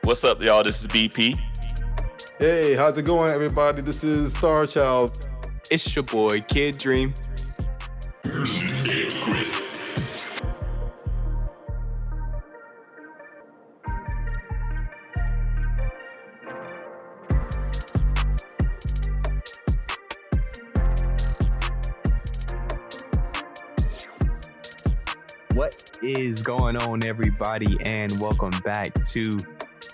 What's up, y'all? This is BP. Hey, how's it going, everybody? This is Star Child. It's your boy, Kid Dream. What is going on, everybody, and welcome back to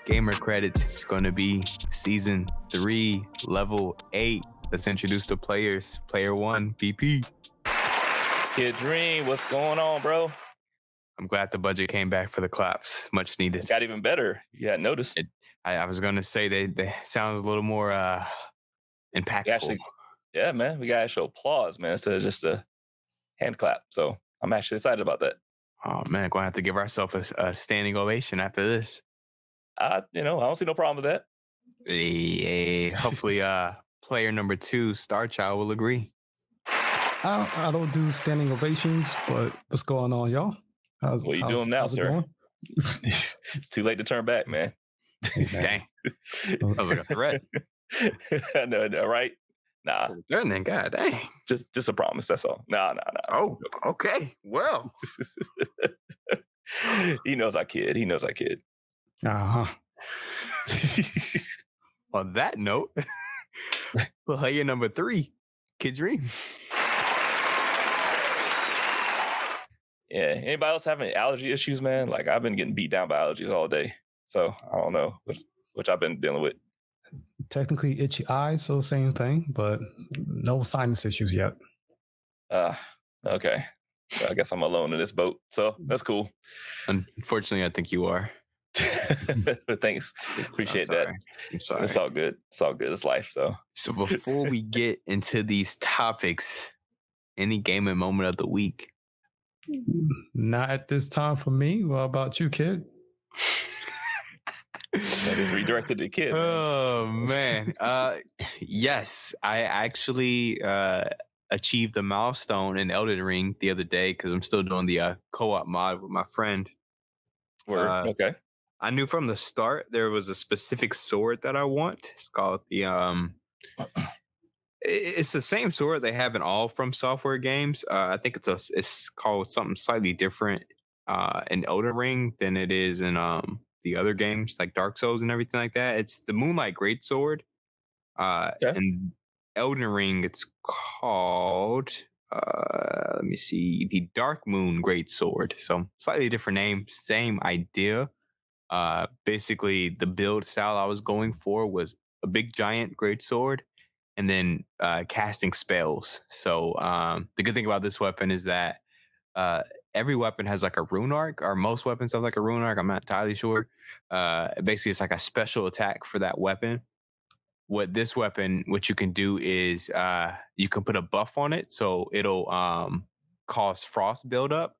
GamerCredits. It's going to be Season 3, Level 8. Let's introduce the players. Player 1, BP. Kid Dream, what's going on, bro? I'm glad the budget came back for the claps. Much needed. It got even better. You hadn't noticed. I was going to say they sounds a little more impactful. Actually, yeah, man. We got actual applause, man, instead of just a hand clap. So I'm actually excited about that. Oh, man, going to have to give ourselves a standing ovation after this. I don't see no problem with that. Yeah, hopefully player number 2, Star Child, will agree. I don't do standing ovations, but what's going on, y'all? What are you doing now, sir? It's too late to turn back, man. Dang. That was like a threat. No, right? Nah. Threatening, god dang. Just a promise, that's all. Nah. Oh, okay. Well. He knows I kid. Uh-huh. On that note, player number 3, Kid Dream. Yeah. Anybody else having allergy issues, man? Like, I've been getting beat down by allergies all day. So I don't know which I've been dealing with. Technically itchy eyes, so same thing, but no sinus issues yet. Okay. Well, I guess I'm alone in this boat. So that's cool. Unfortunately, I think you are. Thanks. Appreciate that. I'm sorry. It's all good. It's life. So before we get into these topics, any gaming moment of the week? Not at this time for me. What about you, Kid? That is redirected to Kid. Oh, man. Yes, I actually achieved a milestone in Elden Ring the other day because I'm still doing the co-op mod with my friend. Okay. I knew from the start there was a specific sword that I want. It's called the it's the same sword they have in all From Software games. I think it's called something slightly different in Elden Ring than it is in the other games like Dark Souls and everything like that. It's the Moonlight Greatsword. And Elden Ring, it's called let me see, the Dark Moon Greatsword. So slightly different name, same idea. Basically the build style I was going for was a big giant greatsword and then casting spells. So the good thing about this weapon is that every weapon has like a rune arc, or most weapons have like a rune arc. I'm not entirely sure. Basically, it's like a special attack for that weapon. What you can do is you can put a buff on it, so it'll cause frost buildup,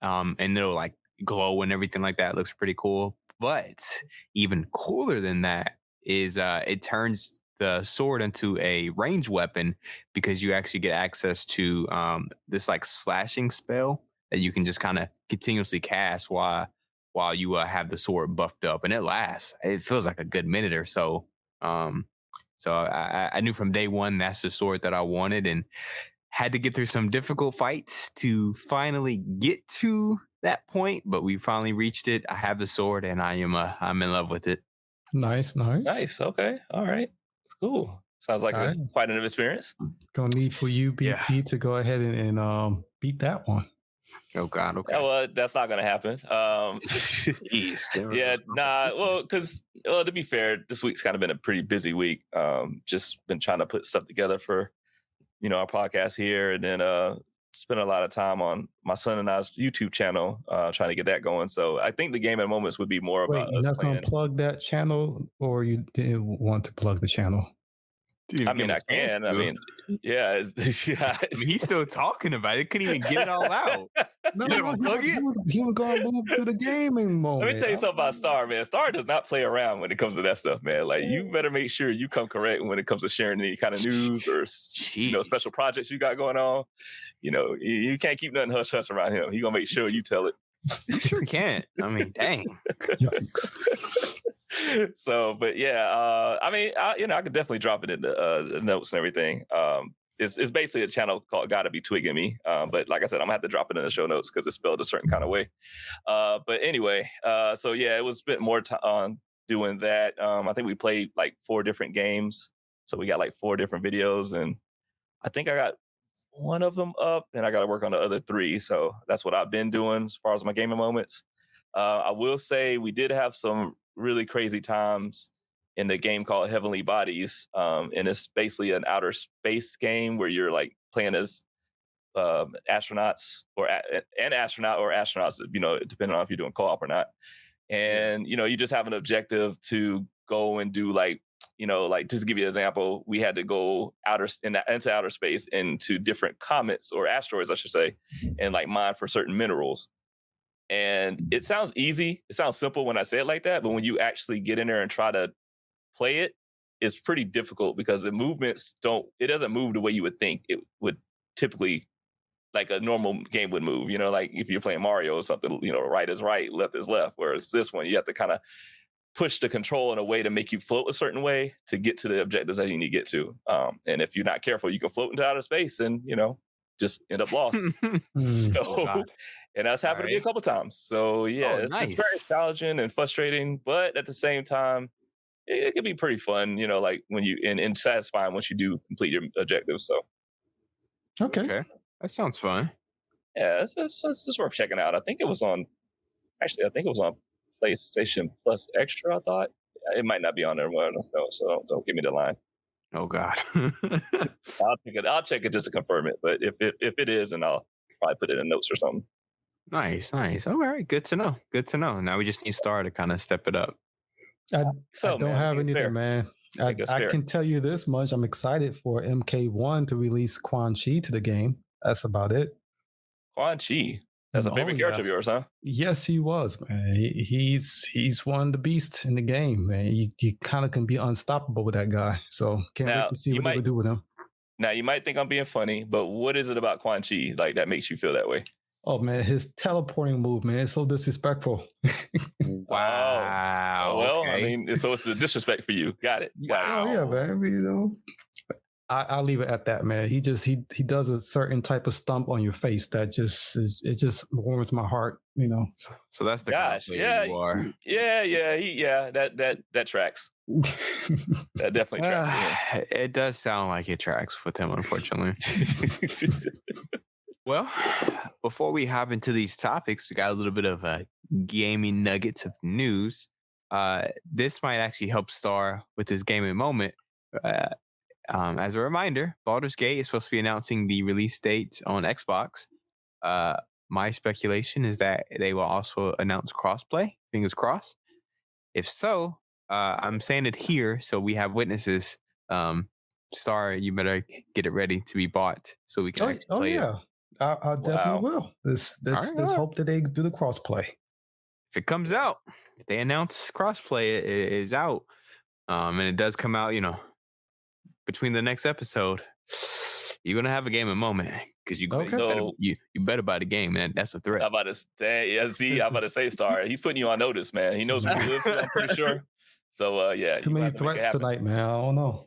and it'll like glow and everything like that. It looks pretty cool. But even cooler than that is it turns the sword into a range weapon because you actually get access to this like slashing spell that you can just kind of continuously cast while you have the sword buffed up, and it lasts. It feels like a good minute or so. So I knew from day one that's the sword that I wanted, and had to get through some difficult fights to finally get to that point. But we finally reached it. I have the sword, and I'm in love with it. Nice. Okay. All right. It's cool. Sounds like quite an experience. Gonna need for you, BP, to go ahead and beat that one. Oh God. Okay. Well, that's not gonna happen. Yeah. Nah. Well, because to be fair, this week's kind of been a pretty busy week. Just been trying to put stuff together for our podcast here, and then spent a lot of time on my son and I's YouTube channel trying to get that going. So I think the game at moments would be more about. You're not gonna plug that channel, or you didn't want to plug the channel? I mean, I can. I mean, yeah. I mean, he's still talking about it. Couldn't even get it all out. He was going to move to the gaming moment. Let me tell you something about Star, man. Star does not play around when it comes to that stuff, man. Like, you better make sure you come correct when it comes to sharing any kind of news or special projects you got going on. You can't keep nothing hush hush around him. He gonna make sure you tell it. You sure can't. I mean, dang. Yikes. So, but yeah, I mean, I could definitely drop it in the notes and everything. It's basically a channel called Gotta Be Twigging Me. But like I said, I'm gonna have to drop it in the show notes because it's spelled a certain kind of way. But anyway, so yeah, it was spent more time on doing that. I think we played like 4 different games, so we got like 4 different videos, and I think I got one of them up, and I got to work on the other 3. So that's what I've been doing as far as my gaming moments. I will say we did have some really crazy times in the game called Heavenly Bodies, and it's basically an outer space game where you're like playing as astronauts or an astronaut or astronauts, depending on if you're doing co-op or not. And you just have an objective to go and do like just to give you an example, we had to go into outer space into different comets or asteroids, I should say, and like mine for certain minerals. And it sounds easy, it sounds simple when I say it like that, but when you actually get in there and try to play it, it's pretty difficult because the movements it doesn't move the way you would think it would typically, like a normal game would move. Like if you're playing Mario or something, right is right, left is left. Whereas this one, you have to kind of push the control in a way to make you float a certain way to get to the objectives that you need to get to. And if you're not careful, you can float into outer space and, just end up lost. So, and that's happened to me a couple times. So yeah, it's very challenging and frustrating, but at the same time, it can be pretty fun, like when you, and satisfying once you do complete your objectives. So. Okay. That sounds fun. Yeah, it's worth checking out. I think it was on PlayStation Plus Extra, I thought. It might not be on there. Well, I don't know, so don't give me the line. Oh God. I'll check it just to confirm it. But if it is, then I'll probably put it in notes or something. Nice. All right. Good to know. Now we just need Star to kind of step it up. I don't have anything, man. I can tell you this much. I'm excited for MK1 to release Quan Chi to the game. That's about it. Quan Chi. That's a favorite character of yours, huh? Yes, he was, man. He's one of the beasts in the game, man. You kind of can be unstoppable with that guy. So can't wait to see what they would do with him. Now, you might think I'm being funny, but what is it about Quan Chi like that makes you feel that way? Oh, man, his teleporting move, man, is so disrespectful. Wow. Well, okay. I mean, so it's the disrespect for you. Got it. Wow. Oh, yeah, man. I mean, I'll leave it at that, man. He does a certain type of stump on your face that just warms my heart, So that's the gosh, yeah, you are. Yeah. That tracks. That definitely tracks. Yeah. It does sound like it tracks with him, unfortunately. Well, before we hop into these topics, we got a little bit of gaming nuggets of news. This might actually help Star with his gaming moment. As a reminder, Baldur's Gate is supposed to be announcing the release date on Xbox. My speculation is that they will also announce crossplay. Fingers crossed. If so, I'm saying it here so we have witnesses. Star, you better get it ready to be bought so we can play it. I definitely will. Let's hope that they do the crossplay. If it comes out, if they announce crossplay is out, and it does come out, between the next episode, you're gonna have a gaming moment because you better buy the game, man. That's a threat. I'm about to say, Star. He's putting you on notice, man. He knows what you live for, I'm pretty sure. So yeah. Too many threats tonight, man. I don't know.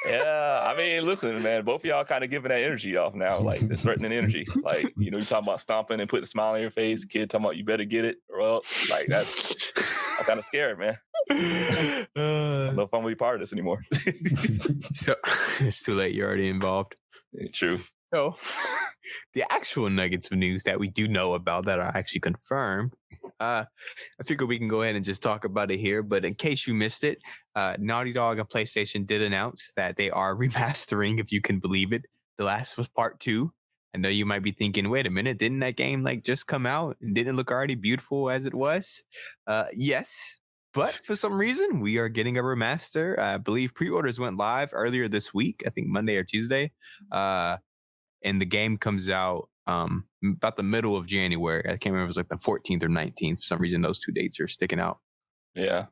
Yeah, I mean, listen, man, both of y'all kind of giving that energy off now, like the threatening energy. Like, you're talking about stomping and putting a smile on your face. Kid talking about you better get it or else. Like, I'm kind of scared, man. I don't know if I'm going to be part of this anymore. So it's too late. You're already involved. True. So the actual nuggets of news that we do know about that are actually confirmed. I figure we can go ahead and just talk about it here. But in case you missed it, Naughty Dog and PlayStation did announce that they are remastering, if you can believe it, The Last of Us Part 2. I know you might be thinking, wait a minute, didn't that game just come out? Didn't it look already beautiful as it was? Yes. But for some reason, we are getting a remaster. I believe pre-orders went live earlier this week, I think Monday or Tuesday. And the game comes out about the middle of January. I can't remember if it was like the 14th or 19th. For some reason, those two dates are sticking out. Yeah.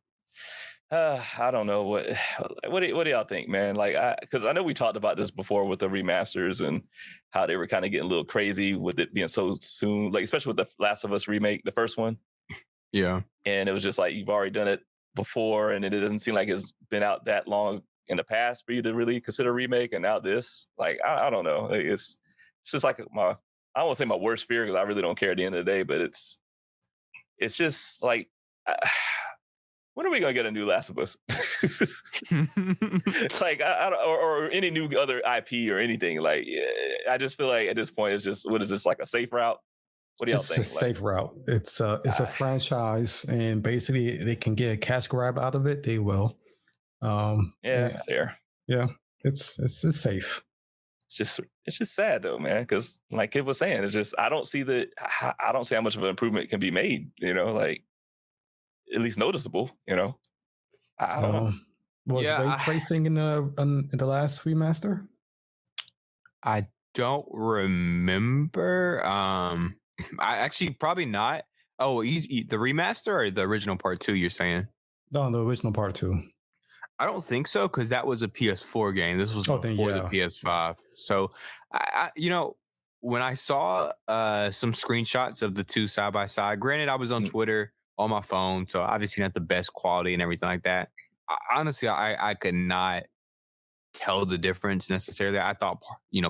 I don't know what do y'all think, man? Like, because I know we talked about this before with the remasters and how they were kind of getting a little crazy with it being so soon, like especially with the Last of Us remake, the first one. Yeah. And it was just like, you've already done it before, and it doesn't seem like it's been out that long in the past for you to really consider a remake. And now this, like, I don't know. It's just like I don't want to say my worst fear because I really don't care at the end of the day, but it's just like, when are we gonna get a new Last of Us? Like, I don't, or any new other IP or anything. Like, I just feel like at this point, it's just, what is this, like a safe route? What do y'all think? It's a safe route. It's a franchise, and basically they can get a cash grab out of it. They will. Fair. Yeah, it's safe. It's just sad though, man. Because like Kid was saying, it's just I don't see how much of an improvement can be made. Like at least noticeable. I don't know. Was ray tracing in the last remaster? I don't remember. I actually probably not. Oh, the remaster or the original part 2? You're saying? No, the original part 2. I don't think so, because that was a PS4 game. This was before the PS5. So, I when I saw some screenshots of the two side by side, granted, I was on Twitter on my phone, so obviously not the best quality and everything like that. Honestly, I could not tell the difference necessarily. I thought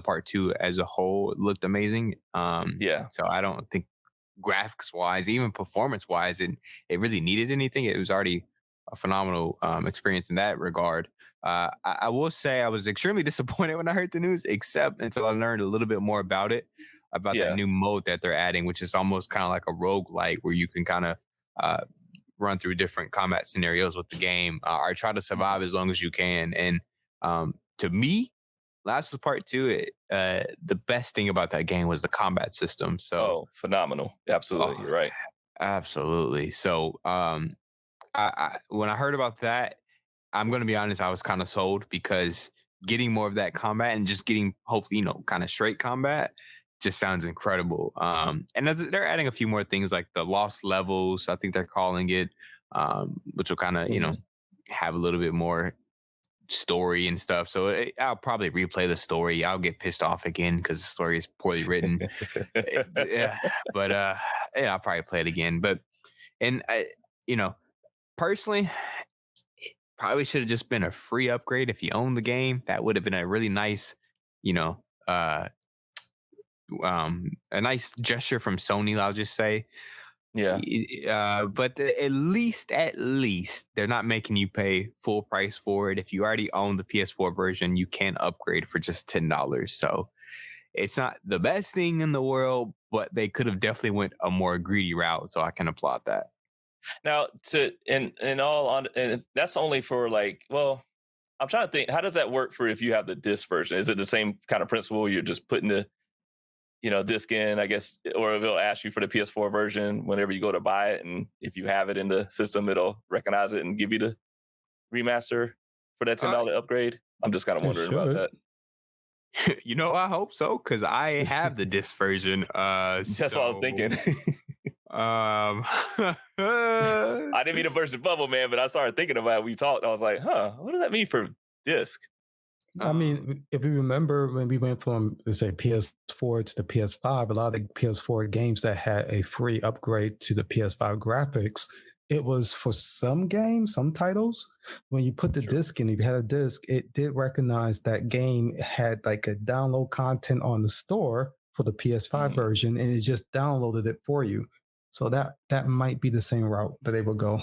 part 2 as a whole looked amazing. So I don't think graphics wise, even performance wise, it really needed anything. It was already a phenomenal experience in that regard. I will say I was extremely disappointed when I heard the news, except until I learned a little bit more about that new mode that they're adding, which is almost kind of like a roguelike where you can kind of run through different combat scenarios with the game, or try to survive as long as you can. And to me, Last of Us Part 2, the best thing about that game was the combat system. So phenomenal. Absolutely. You're right. Absolutely. So I when I heard about that, I'm going to be honest, I was kind of sold, because getting more of that combat and just getting, hopefully, kind of straight combat just sounds incredible. And they're adding a few more things like the lost levels, I think they're calling it, which will kind of, have a little bit more story and stuff. So I'll probably replay the story. I'll get pissed off again because the story is poorly written. But I'll probably play it again. But, and personally, it probably should have just been a free upgrade if you own the game. That would have been a really nice, a nice gesture from Sony, I'll just say. Yeah. But at least they're not making you pay full price for it. If you already own the PS4 version, you can upgrade for just $10. So it's not the best thing in the world, but they could have definitely went a more greedy route. So I can applaud that. Now, and that's only for I'm trying to think, how does that work for if you have the disc version? Is it the same kind of principle? You're just putting the disc in, I guess, or it'll ask you for the PS4 version whenever you go to buy it, and if you have it in the system, it'll recognize it and give you the remaster for that $10 upgrade. I'm just kind of wondering about that. I hope so, because I have the disc version. That's what I was thinking. I didn't mean to burst the bubble, man, but I started thinking about it. We talked. I was like, what does that mean for disc? I mean, if you remember when we went from, let's say, PS4 to the PS5, a lot of the PS4 games that had a free upgrade to the PS5 graphics, it was for some games, some titles. When you put the disc in, if you had a disc, it did recognize that game had like a download content on the store for the PS5 version, and it just downloaded it for you. So that might be the same route that they will go.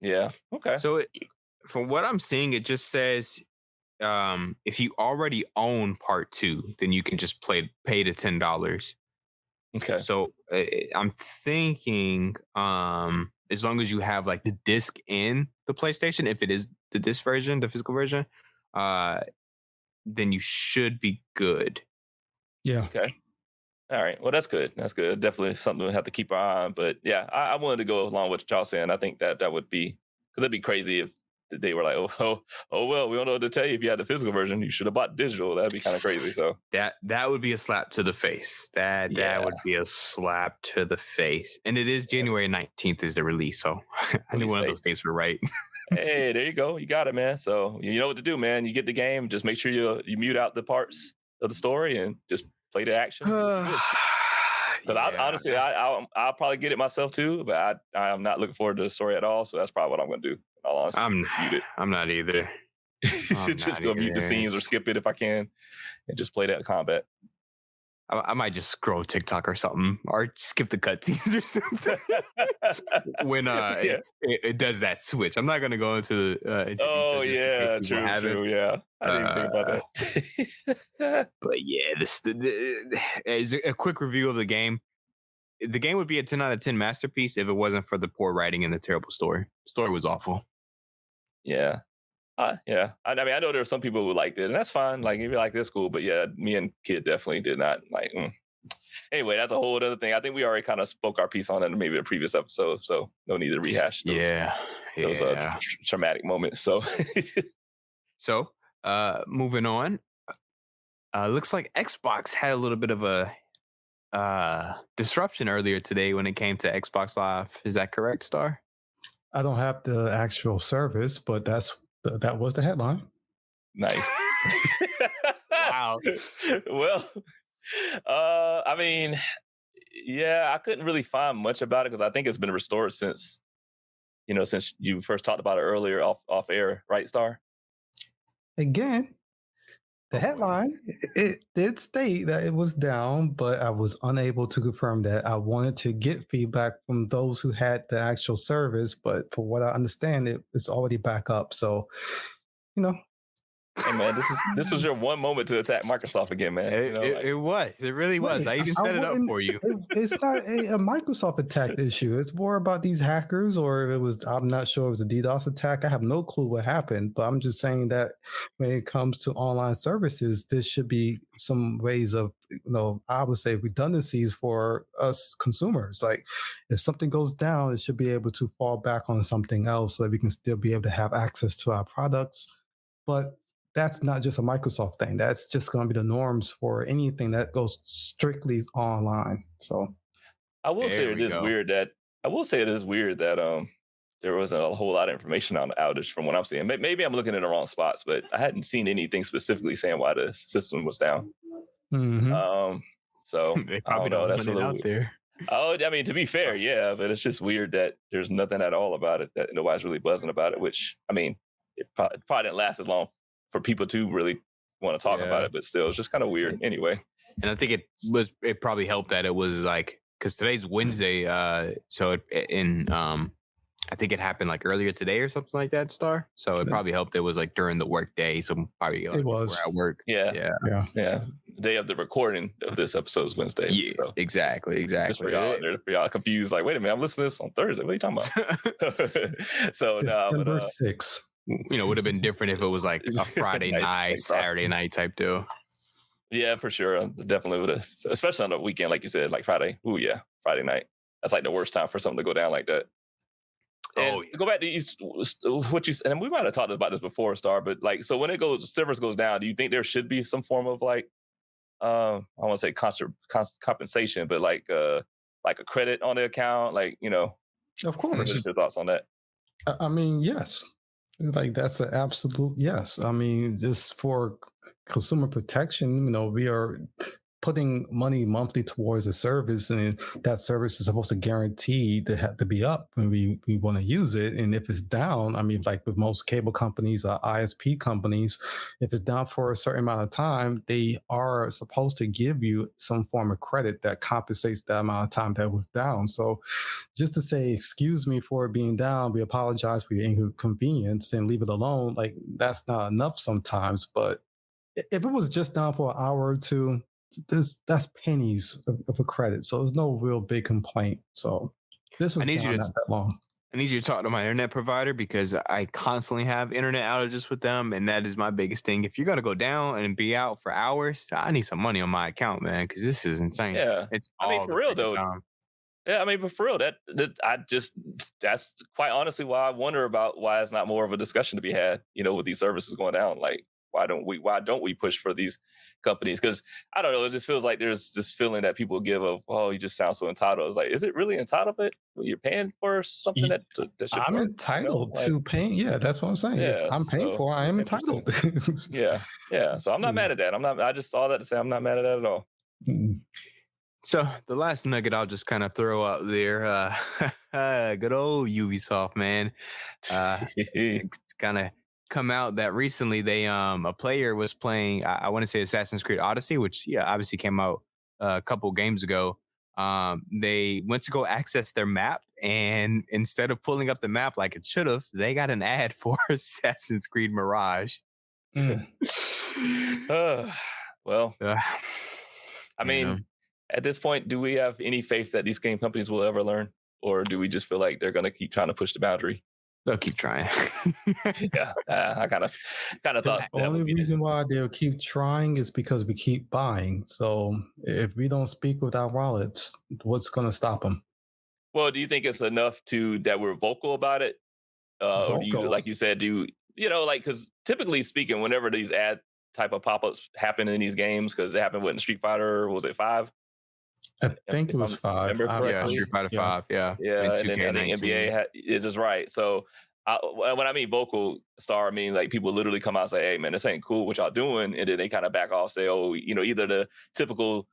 Yeah. Okay. So from what I'm seeing, it just says, if you already own part 2, then you can just pay the $10. Okay. So I'm thinking, as long as you have like the disc in the PlayStation, if it is the disc version, the physical version, then you should be good. Yeah. Okay. All right. Well, that's good. That's good. Definitely something we have to keep our eye on. But yeah, I wanted to go along with what y'all saying. I think that would be, because it'd be crazy if they were like, oh, well, we don't know what to tell you. If you had the physical version, you should have bought digital. That'd be kind of crazy. So that would be a slap to the face. That would be a slap to the face. And it is January 19th is the release. So I knew one of those dates were right. Hey, there you go. You got it, man. So you know what to do, man. You get the game. Just make sure you mute out the parts of the story and just play the action. But honestly, I'll probably get it myself too. But I'm not looking forward to the story at all. So that's probably what I'm going to do. I'll honestly dispute it. I'm not either. Just go mute the scenes or skip it if I can, and just play that combat. I might just scroll TikTok or something, or skip the cutscenes or something when it does that switch. I'm not going to go into the. Oh yeah, true. Yeah, I didn't even think about that. But yeah, as a quick review of the game. The game would be a 10 out of 10 masterpiece if it wasn't for the poor writing and the terrible story. Story was awful. Yeah. Yeah. I mean, I know there are some people who liked it, and that's fine. Like, if you like this, cool. But yeah, me and Kid definitely did not like. Anyway, that's a whole other thing. I think we already kind of spoke our piece on it in maybe a previous episode, so no need to rehash those traumatic moments. So, moving on. Looks like Xbox had a little bit of a disruption earlier today when it came to Xbox Live. Is that correct, Star? I don't have the actual service, but that was the headline. Nice. Wow. Well, I mean, yeah, I couldn't really find much about it because I think it's been restored since you first talked about it earlier off air, right, Star? Again, the headline, it did state that it was down, but I was unable to confirm that. I wanted to get feedback from those who had the actual service, but for what I understand, it's already back up. So, Hey man, this was your one moment to attack Microsoft again, man. It was. It really was. I even set it up for you. It's not a Microsoft attack issue. It's more about these hackers, or if it was, I'm not sure it was a DDoS attack. I have no clue what happened, but I'm just saying that when it comes to online services, there should be some ways of, I would say redundancies for us consumers. Like if something goes down, it should be able to fall back on something else so that we can still be able to have access to our products. But that's not just a Microsoft thing. That's just going to be the norms for anything that goes strictly online. So I will say it is weird that there wasn't a whole lot of information on the outage from what I'm seeing. Maybe I'm looking in the wrong spots, but I hadn't seen anything specifically saying why the system was down. Mm-hmm. So they probably don't know that's really out there. Oh, I mean, to be fair, yeah, but it's just weird that there's nothing at all about it, that nobody's really buzzing about it, which, I mean, it probably didn't last as long for people to really want to talk about it, but still, it's just kind of weird anyway. And I think it probably helped that it was like, because today's Wednesday, so I think it happened like earlier today or something like that, Star. So it probably helped. It was like during the work day, so probably it was at work. Yeah. The day of the recording of this episode is Wednesday. Yeah, so. Exactly. Just for y'all confused, like, wait a minute, I'm listening to this on Thursday. What are you talking about? So December 6th. Would have been different if it was like a Friday night, Saturday night type deal. Yeah, for sure. Definitely would have, especially on the weekend, like you said, like Friday. Ooh, yeah, Friday night. That's like the worst time for something to go down like that. And go back to what you said, and we might have talked about this before, Star, but like, so when servers goes down, do you think there should be some form of like, I want to say compensation, but like a credit on the account, like, Of course. What's your thoughts on that? I mean, yes. Like that's an absolute yes. I mean, just for consumer protection, we are putting money monthly towards a service, and that service is supposed to guarantee to have to be up when we want to use it. And if it's down, I mean, like with most cable companies, ISP companies, if it's down for a certain amount of time, they are supposed to give you some form of credit that compensates that amount of time that was down. So just to say, excuse me for it being down, we apologize for your inconvenience and leave it alone, like that's not enough sometimes. But if it was just down for an hour or two, that's pennies of a credit, so there's no real big complaint. So this was not that long. I need you to talk to my internet provider because I constantly have internet outages with them, and that is my biggest thing. If you're gonna go down and be out for hours, I need some money on my account, man, because this is insane. Yeah, for real though. Time. Yeah, but for real, that's quite honestly why I wonder about why it's not more of a discussion to be had. With these services going down, like. Why don't we push for these companies? Because I don't know, it just feels like there's this feeling that people give of, you just sound so entitled. It's like, is it really entitlement? You're paying for something that should I'm work, entitled to paying. Yeah, that's what I'm saying. Yeah, I'm paying for. I am entitled. Yeah. So I'm not mad at that. I just saw that to say I'm not mad at that at all. Mm-hmm. So the last nugget I'll just kind of throw out there, good old Ubisoft, man. It's kind of come out that recently they a player was playing. I want to say Assassin's Creed Odyssey, which obviously came out a couple games ago. They went to go access their map, and instead of pulling up the map like it should have, they got an ad for Assassin's Creed Mirage. Mm. Well, Uh, I you mean, know. at this point, do we have any faith that these game companies will ever learn, or do we just feel like they're going to keep trying to push the boundary? They'll keep trying. Yeah, I kind of The thought that only would be reason why they'll keep trying is because we keep buying. So if we don't speak with our wallets, what's going to stop them? Well, do you think it's enough to that we're vocal about it, or do you, Vocal. like you said, like because typically speaking, whenever these ad type of pop ups happen in these games, because it happened with Street Fighter, was it 5? I think it If was I 5. remember Yeah, correctly. Street Fighter Yeah. 5. Yeah, Yeah, in and then I think 2K19. NBA it is right. So when I mean vocal star, I mean like people literally come out and say, "Hey, man, this ain't cool what y'all doing," and then they kind of back off, say, "Oh, either the typical,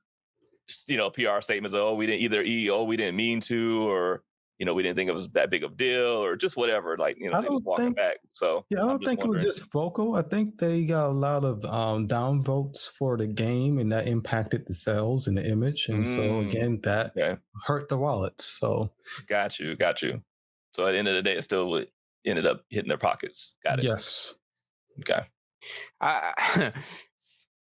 PR statements, of, oh, we didn't we didn't mean to, or we didn't think it was that big of a deal, or just whatever." Like I things don't walking think. back. So Yeah, I I'm don't just think it was wondering. just vocal. I think they got a lot of downvotes for the game, and that impacted the sales and the image. And so again, that Okay, hurt the wallets. So got you. So at the end of the day, it still ended up hitting their pockets. Got it. yes, Okay. I,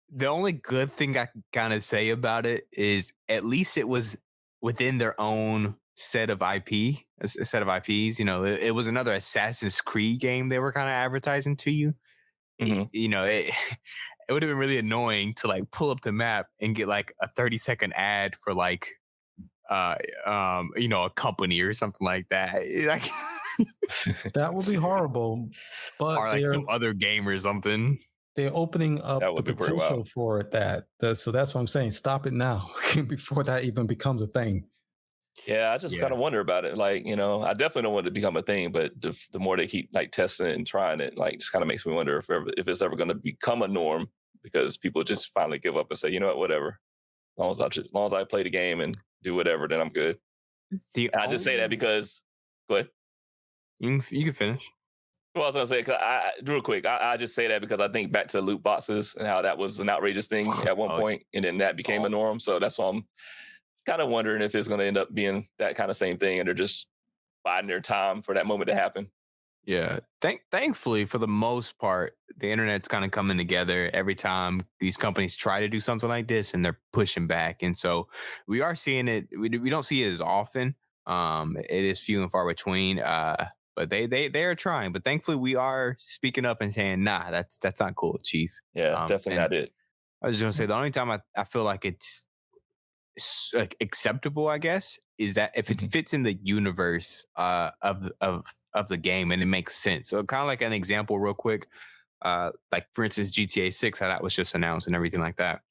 the only good thing I can kind of say about it is at least it was within their own set of IP, a set of IPs. It was another Assassin's Creed game they were kind of advertising to you. hmm It it would have been really annoying to like pull up the map and get like a 30-second ad for like a company or something like that. Like that would be horrible. But or like some other game or something. they're opening That up the would be pretty potential wild. for so that's what I'm saying. Stop it now before that even becomes a thing. Yeah, I just Yeah. kind of wonder about it. Like, I definitely don't want it to become a thing, but the more they keep like testing it and trying it, like, just kind of makes me wonder if it's ever going to become a norm, because people just finally give up and say, you know what, whatever. As long as I play the game and do whatever, then I'm good. The And I just say that because, go ahead. you can finish. Well, I was gonna say, real quick, I just say that because I think back to loot boxes and how that was an outrageous thing at one Oh, point, and then that became a awful. norm. So that's why I'm kind of wondering if it's going to end up being that kind of same thing, and they're just biding their time for that moment to happen. Yeah. Thankfully, for the most part, the internet's kind of coming together every time these companies try to do something like this, and they're pushing back. And so we are seeing it. We don't see it as often. It is few and far between. But they are trying. But thankfully, we are speaking up and saying, "Nah, that's not cool, Chief." Yeah, definitely and not it. I was just gonna say the only time I feel like it's like acceptable, I guess, is that if it Mhm. fits in the universe of the game and it makes sense. So kind of like an example, real quick, like for instance, GTA 6, how that was just announced and everything like that.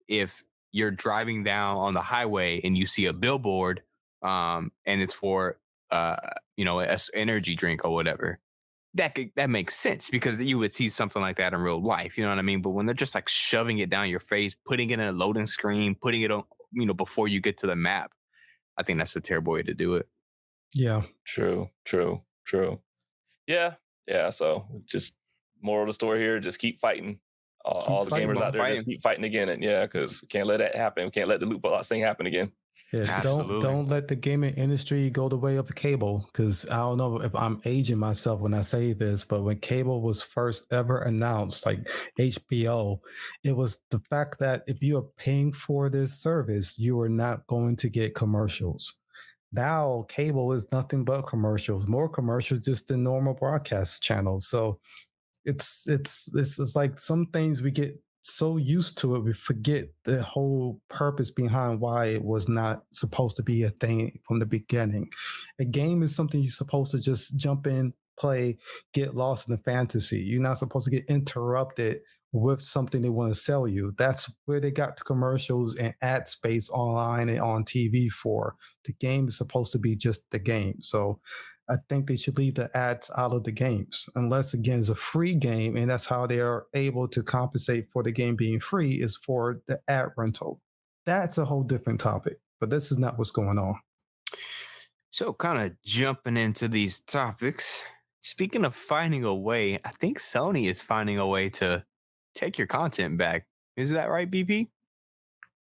If you're driving down on the highway and you see a billboard, and it's for energy drink or whatever, that makes sense because you would see something like that in real life. You know what I mean? But when they're just like shoving it down your face, putting it in a loading screen, putting it on, before you get to the map, I think that's a terrible way to do it. Yeah. True. Yeah. So just moral of the story here: just keep fighting. All the fighting, gamers bro. out there, just keep fighting again, and because we can't let that happen. We can't let the loot box thing happen again. Yeah, Absolutely. don't let the gaming industry go the way of the cable, because I don't know if I'm aging myself when I say this, but when cable was first ever announced, like HBO, it was the fact that if you are paying for this service, you are not going to get commercials. Now cable is nothing but commercials, more commercials just than normal broadcast channels. So it's like some things we get so used to it, we forget the whole purpose behind why it was not supposed to be a thing from the beginning. A game is something you're supposed to just jump in, play, get lost in the fantasy. You're not supposed to get interrupted with something they want to sell you. That's where they got the commercials and ad space online and on TV for. The game is supposed to be just the game. So I think they should leave the ads out of the games, unless again it's a free game, and that's how they are able to compensate for the game being free is for the ad rental. that's a whole different topic. But this is not what's going on. So, kind of jumping into these topics. Speaking of finding a way, I think Sony is finding a way to take your content back. Is that right, BP?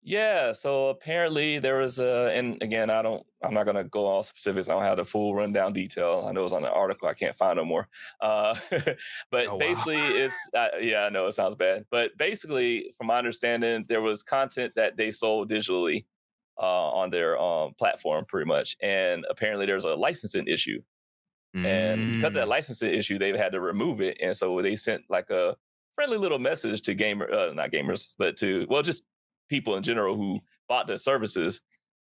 Yeah, so apparently there was and again, I'm not gonna go all specifics. I don't have the full rundown detail. I know it's on the article. I can't find no more. Uh, Oh but wow. basically, yeah, I know it sounds bad, but basically, from my understanding, there was content that they sold digitally on their platform, pretty much, and apparently there's a licensing issue. And because of that Mm. licensing issue, they've had to remove it. And so they sent like a friendly little message to not gamers, but to, well, just people in general who bought the services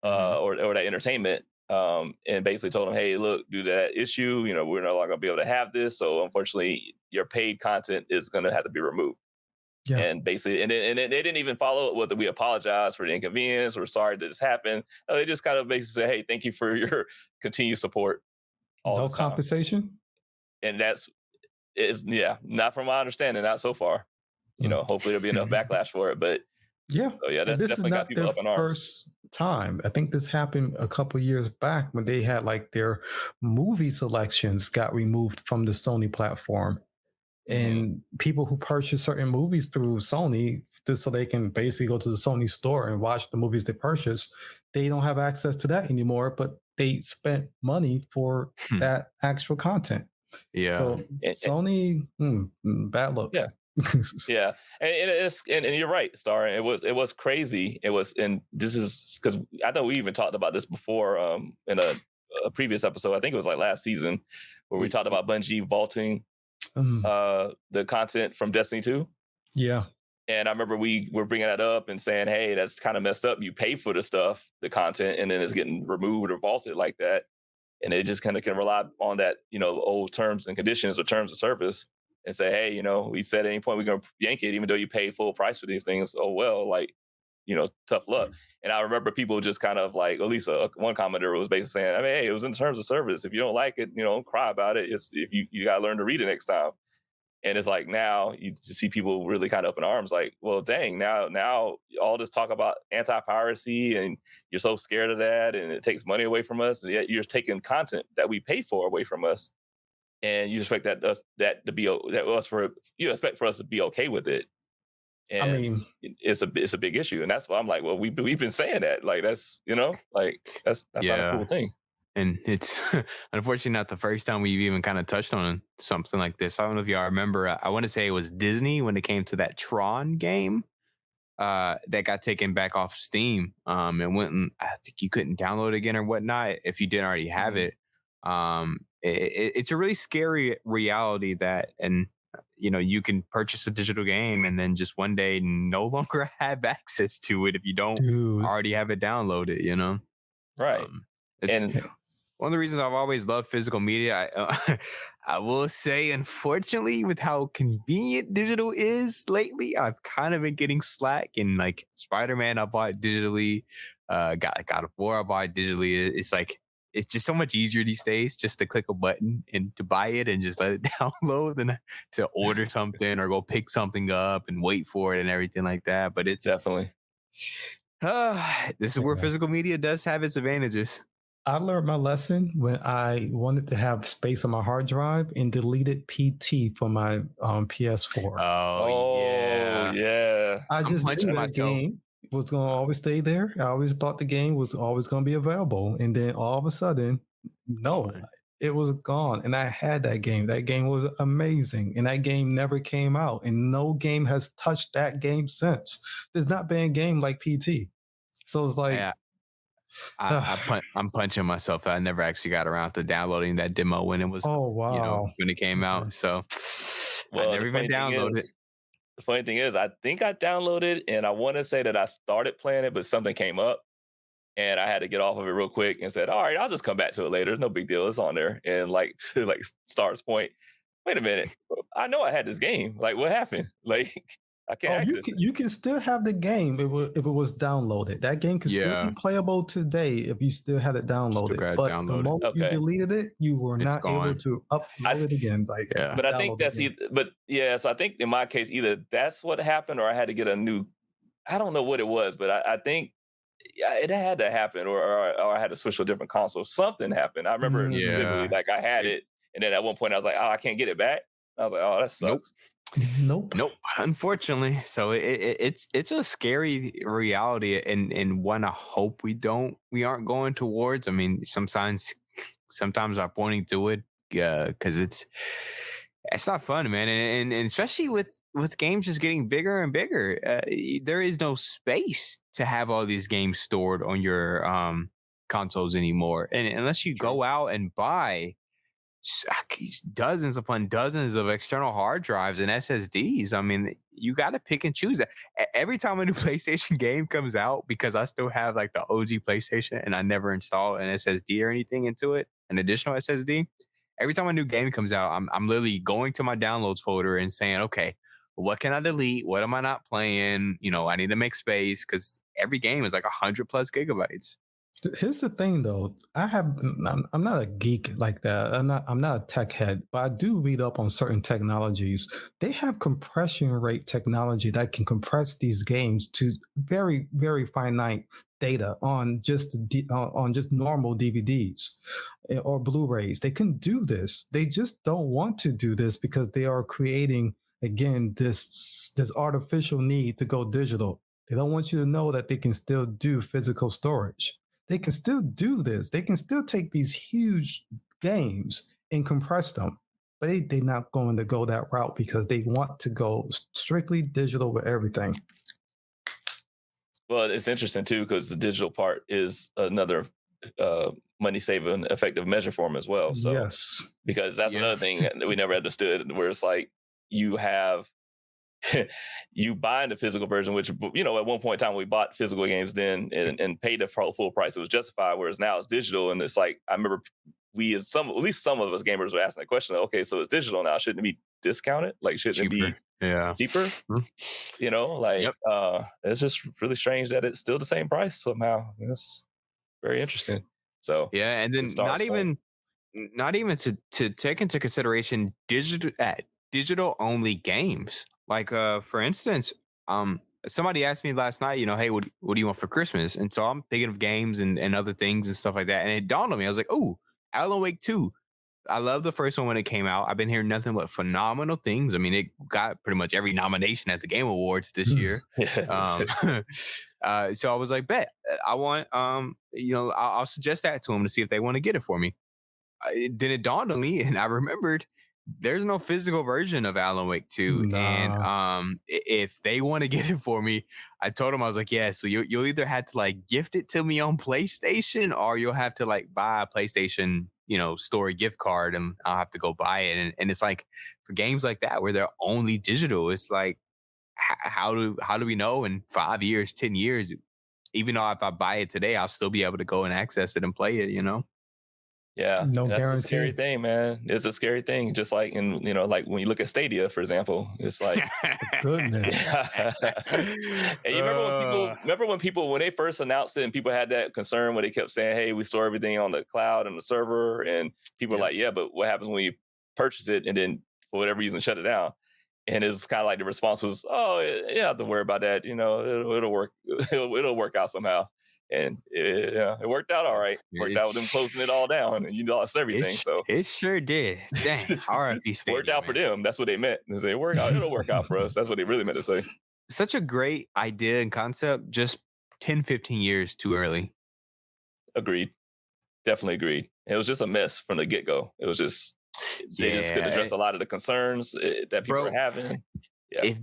Mhm. or that entertainment. And basically told them, hey, look, due to that issue, we're no longer gonna be able to have this. So unfortunately, your paid content is gonna have to be removed. Yeah. And basically, they didn't even follow it with we apologize for the inconvenience. We're sorry that this happened. No, they just kind of basically say, hey, thank you for your continued support all No this time. compensation? And that's is yeah, not from my understanding, not so far. Hopefully there'll be enough backlash for it. But Yeah. so yeah, And that's this is definitely got not people their up in arms. first time. I think this happened a couple years back when they had like their movie selections got removed from the Sony platform. Hmm. And people who purchase certain movies through Sony just so they can basically go to the Sony store and watch the movies they purchased, they don't have access to that anymore, but they spent money for Hmm. that actual content. Yeah. So And- Sony, bad look. Yeah. Yeah, and you're right, Star. It was crazy. It was, and this is because I know we even talked about this before in a previous episode. I think it was like last season where we talked about Bungie vaulting Mm, the content from Destiny 2. yeah. And I remember we were bringing that up and saying, hey, that's kind of messed up. You pay for the stuff, the content, and then it's getting removed or vaulted like that. And they just kind of can rely on that, old terms and conditions or terms of service and say, hey, we said at any point we're going to yank it, even though you pay full price for these things. Oh, well, like, tough luck. And I remember people just kind of like, at least one commenter was basically saying, I mean, hey, it was in terms of service. If you don't like it, don't cry about it. It's if you got to learn to read it next time. And it's like now you just see people really kind of up in arms, like, well, dang, now all this talk about anti-piracy and you're so scared of that and it takes money away from us, and yet you're taking content that we pay for away from us, and you expect you expect for us to be okay with it. I And mean, it's a big issue, and that's why I'm like, well, we've been saying that, like that's that's not a Yeah. cool thing. And it's unfortunately not the first time we've even kind of touched on something like this. I don't know if y'all remember. I want to say it was Disney when it came to that Tron game that got taken back off Steam. And went and I think you couldn't download it again or whatnot if you didn't already have Mhm. it. It's a really scary reality that, and you can purchase a digital game and then just one day no longer have access to it if you don't dude. already have it downloaded. Right. It's And one of the reasons I've always loved physical media. I will say, unfortunately, with how convenient digital is lately, I've kind of been getting slack. And like Spider-Man, I bought digitally. God of War, I bought digitally. It's like it's just so much easier these days just to click a button and to buy it and just let it download than to order something or go pick something up and wait for it and everything like that. But it's definitely. this is where Yeah. physical media does have its advantages. I learned my lesson when I wanted to have space on my hard drive and deleted PT from my PS4. Oh yeah. Yeah. I I'm just punching knew that myself. game was going to always stay there. I always thought the game was always going to be available. And then all of a sudden, no, Gone. it was gone. And I had that game. That game was amazing. And that game never came out. And no game has touched that game since. There's not been a game like PT. So it's like, Yeah, I'm punching myself. I never actually got around to downloading that demo when it was, oh, wow. when it came Okay. out. So I Well, never even downloaded it. the funny thing is, I think I downloaded and I want to say that I started playing it, but something came up and I had to get off of it real quick and said, all right, I'll just come back to it later. No big deal. It's on there. And like to like Star's point, wait a minute. I know I had this game. Like what happened? Like I can't Oh, access it. you can still have the game if it was downloaded. That game can still Yeah. be playable today if you still have it downloaded. got it But the downloaded. moment you Okay. deleted it, you were It's not able gone. to upload it again. Like, Yeah. But I think download that's again. so I think in my case, either that's what happened or I had to get I don't know what it was, but I think it had to happen, or I had to switch to a different console. Something happened. I remember vividly, Yeah. like I had it, and then at one point I was like, oh, I can't get it back. I was like, oh, that Nope. sucks. Nope. Nope, unfortunately. So it's a scary reality, and one I hope we aren't going towards. I mean, some signs sometimes are pointing to it, because it's not fun, man, and especially with games just getting bigger and bigger, there is no space to have all these games stored on your consoles anymore, and unless you True. go out and buy dozens upon dozens of external hard drives and SSDs. I mean, you got to pick and choose. Every time a new PlayStation game comes out, because I still have like the OG PlayStation and I never install an SSD or anything into it, an additional SSD. Every time a new game comes out, I'm literally going to my downloads folder and saying, okay, what can I delete? What am I not playing? I need to make space, because every game is like 100+ gigabytes. Here's the thing, though. I'm not a geek like that. I'm not a tech head, but I do read up on certain technologies. They have compression rate technology that can compress these games to very, very finite data on on just normal DVDs or Blu-rays. They can do this. They just don't want to do this because they are creating, again, this artificial need to go digital. They don't want you to know that they can still do physical storage. They can still do this. They can still take these huge games and compress them. But they're not going to go that route because they want to go strictly digital with everything. Well, it's interesting too, because the digital part is another money saving effective measure for them as well. So Yes. because that's another thing that we never understood, where it's like you have you buying the physical version, which, at one point in time we bought physical games then and paid the full price. It was justified. Whereas now it's digital, and it's like, I remember at least some of us gamers were asking the question, okay, so it's digital now, shouldn't it be discounted? Like, shouldn't Cheaper. it Yeah. be cheaper? Yep. It's just really strange that it's still the same price somehow. It's very interesting. So Yeah, and then not even to take into consideration digital only games. Like, for instance, somebody asked me last night, hey, what do you want for Christmas? And so I'm thinking of games and other things and stuff like that. And it dawned on me, I was like, oh, Alan Wake 2. I love the first one when it came out. I've been hearing nothing but phenomenal things. I mean, it got pretty much every nomination at the Game Awards this year. So I was like, bet, I want, I'll suggest that to them to see if they want to get it for me. Then it dawned on me, and I remembered there's no physical version of Alan Wake 2. Nah. And if they want to get it for me, I told them, I was like, yeah, so you'll either have to like gift it to me on PlayStation, or you'll have to like buy a PlayStation, store gift card, and I'll have to go buy it. And it's like, for games like that where they're only digital, it's like, how do we know in 5 years, 10 years, even though if I buy it today, I'll still be able to go and access it and play it, Yeah, No that's guarantee. a scary thing, man. It's a scary thing. Just like like when you look at Stadia, for example, it's like, Goodness. and you remember when people when they first announced it, and people had that concern when they kept saying, "Hey, we store everything on the cloud and the server," and people were like, "Yeah, but what happens when you purchase it and then for whatever reason shut it down?" And it's kind of like the response was, "Oh, you don't have to worry about that. It'll work. It'll work out somehow." And it worked out all right. Worked out with them closing it all down, and you lost everything. So it sure did. Dang, R.I.P. Stadia, worked out for them. That's what they meant. They say, it'll work out for us. That's what they really meant to say. Such a great idea and concept, just 10, 15 years too early. Agreed. Definitely agreed. It was just a mess from the get-go. It was just, they just could address a lot of the concerns that people were having. Yeah.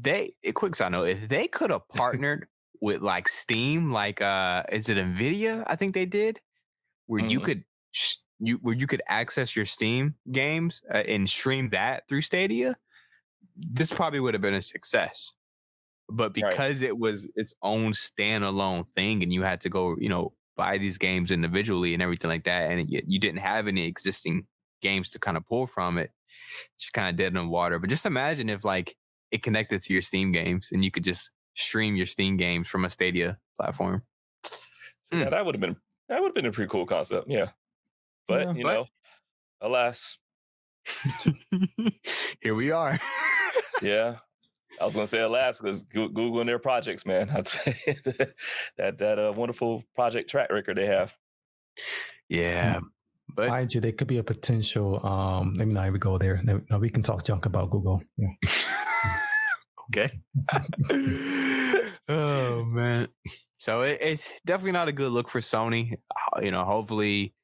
A quick side note, if they could have partnered with like Steam, like is it Nvidia? I think they did, where you could access your Steam games and stream that through Stadia. This probably would have been a success, but because it was its own standalone thing, and you had to go, buy these games individually and everything like that, and you didn't have any existing games to kind of pull from it, just kind of dead in the water. But just imagine if like it connected to your Steam games and you could just stream your Steam games from a Stadia platform. So yeah, that would have been a pretty cool concept. Yeah. But alas. Here we are. Yeah. I was gonna say Alaska is Google and their projects, man. I'd say that wonderful project track record they have. Yeah, but Mind you, there could be a potential. Let me not even go there. No, we can talk junk about Google. Yeah. okay. Oh man. So it's definitely not a good look for Sony. Hopefully,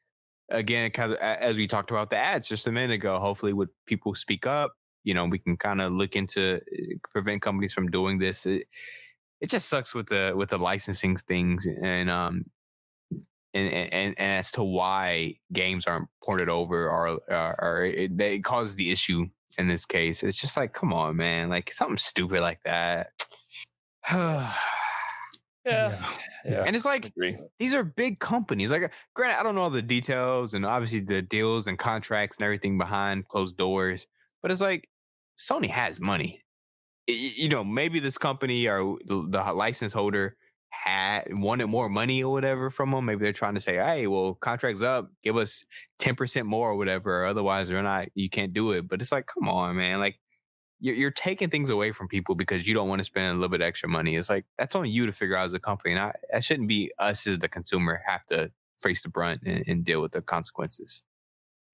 again, as we talked about the ads just a minute ago, hopefully, would people speak up? We can kind of look into prevent companies from doing this. It just sucks with the licensing things and as to why games aren't ported over or it causes the issue in this case. It's just like, come on, man, like something stupid like that. Yeah. And it's like, these are big companies. Like, granted, I don't know all the details and obviously the deals and contracts and everything behind closed doors, but it's like Sony has money. Maybe this company or the license holder wanted more money or whatever from them. Maybe they're trying to say, hey, well, contract's up, give us 10% more or whatever, or otherwise you can't do it. But it's like, come on, man, like you're taking things away from people because you don't want to spend a little bit extra money. It's like, that's on you to figure out as a company, and that shouldn't be us as the consumer have to face the brunt and deal with the consequences.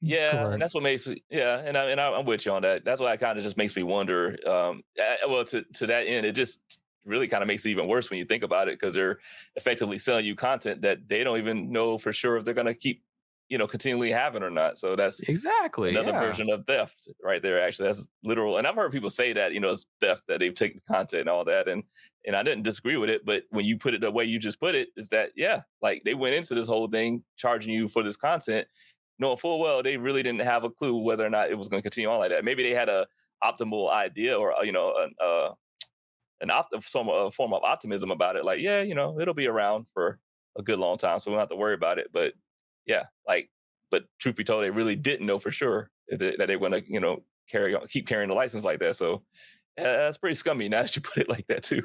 Yeah, Correct. and that's what makes and I'm with you on that. That's why it kind of just makes me wonder. Well, to that end, it just really kind of makes it even worse when you think about it, because they're effectively selling you content that they don't even know for sure if they're going to keep, continually having or not. So that's exactly another version of theft right there. Actually, that's literal. And I've heard people say that, it's theft, that they've taken content and all that. And I didn't disagree with it. But when you put it the way you just put it, is that, like they went into this whole thing charging you for this content, knowing full well they really didn't have a clue whether or not it was going to continue on like that. Maybe they had a optimal idea or, some form of optimism about it. Like, it'll be around for a good long time, so we don't have to worry about it. But but truth be told, they really didn't know for sure that they want to, keep carrying the license like that. So that's pretty scummy now that you put it like that too.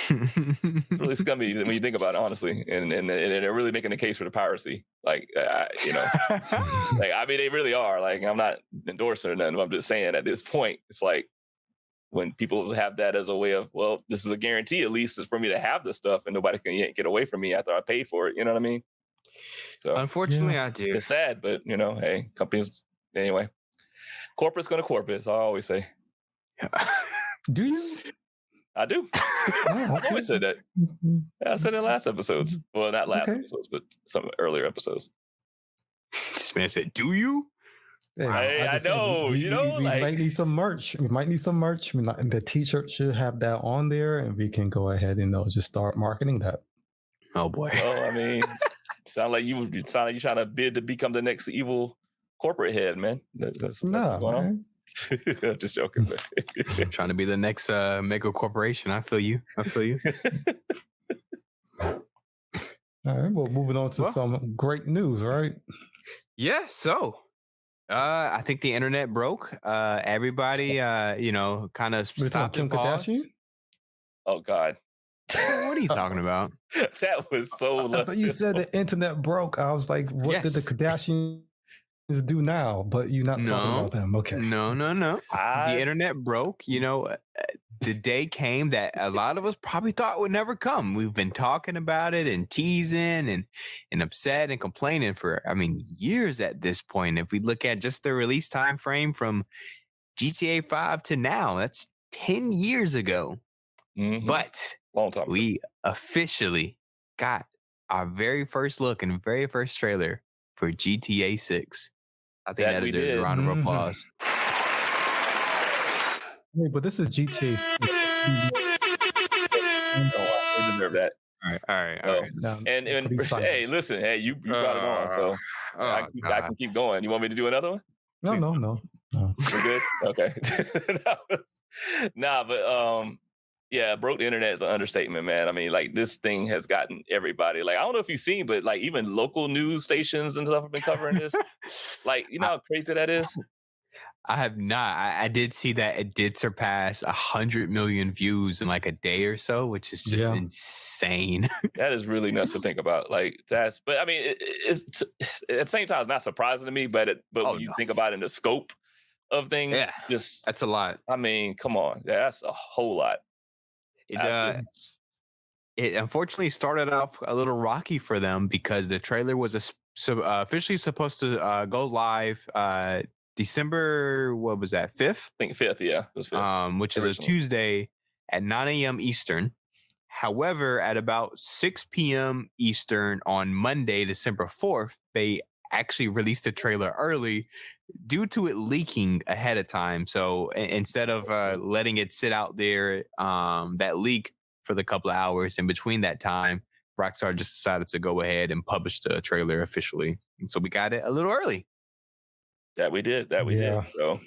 It's really scummy when you think about it, honestly. And they're really making a case for the piracy. Like, they really are. Like, I'm not endorsing or nothing. I'm just saying at this point, it's like, when people have that as a way of, well, this is a guarantee, at least, is for me to have this stuff and nobody can get away from me after I pay for it. You know what I mean? So unfortunately, I do. It's sad, but hey, companies, anyway, corporate's going to corporate. So I always say. Do you? I do. I always said that. I said it in last episodes. Well, not last episodes, but some earlier episodes. This man said, "Do you?" Hey, I know. We might need some merch. We might need some merch. The T-shirt should have that on there, and we can go ahead and just start marketing that. Oh boy. Well, I mean, sound like you trying to bid to become the next evil corporate head, man. That's what's going on. I'm just joking. I'm trying to be the next mega corporation. I feel you. All right. Well, moving on to some great news, right? Yeah. So, I think the internet broke. Everybody, kind of stopped Kim Kardashian. Oh God. What are you talking about? That was so. I thought you said the internet broke. I was like, what did the Kardashians do now? But you're not talking about them. Okay. No. The internet broke. The day came that a lot of us probably thought would never come. We've been talking about it and teasing and upset and complaining for, years at this point. If we look at just the release time frame from GTA 5 to now, that's 10 years ago. Mm-hmm. But long time we officially got our very first look and very first trailer for GTA 6. I think that deserves a round of applause. Wait, but this is GTA 6. We deserve that. All right. No. And hey, listen, hey, you brought it on, so I can keep going. You want me to do another one? No. We're good? Okay. Broke the internet is an understatement, man. I mean, like, this thing has gotten everybody. Like, I don't know if you've seen, but like even local news stations and stuff have been covering this. Like, you know how crazy that is? I have not. I did see that it did surpass 100 million views in like a day or so, which is just insane. That is really nuts to think about. Like, but I mean, it's at the same time, it's not surprising to me, but when you think about it in the scope of things. Yeah, Just, that's a lot. I mean, come on. Yeah, that's a whole lot. It That's it unfortunately started off a little rocky for them because the trailer was officially supposed to go live December, what was that, 5th? I think 5th, yeah. It was 5th. Which is a Originally. Tuesday at 9 a.m. Eastern. However, at about 6 p.m. Eastern on Monday, December 4th, they actually released the trailer early due to it leaking ahead of time. So instead of letting it sit out there, that leak for the couple of hours in between that time, Rockstar just decided to go ahead and publish the trailer officially. And so we got it a little early. That we did. So,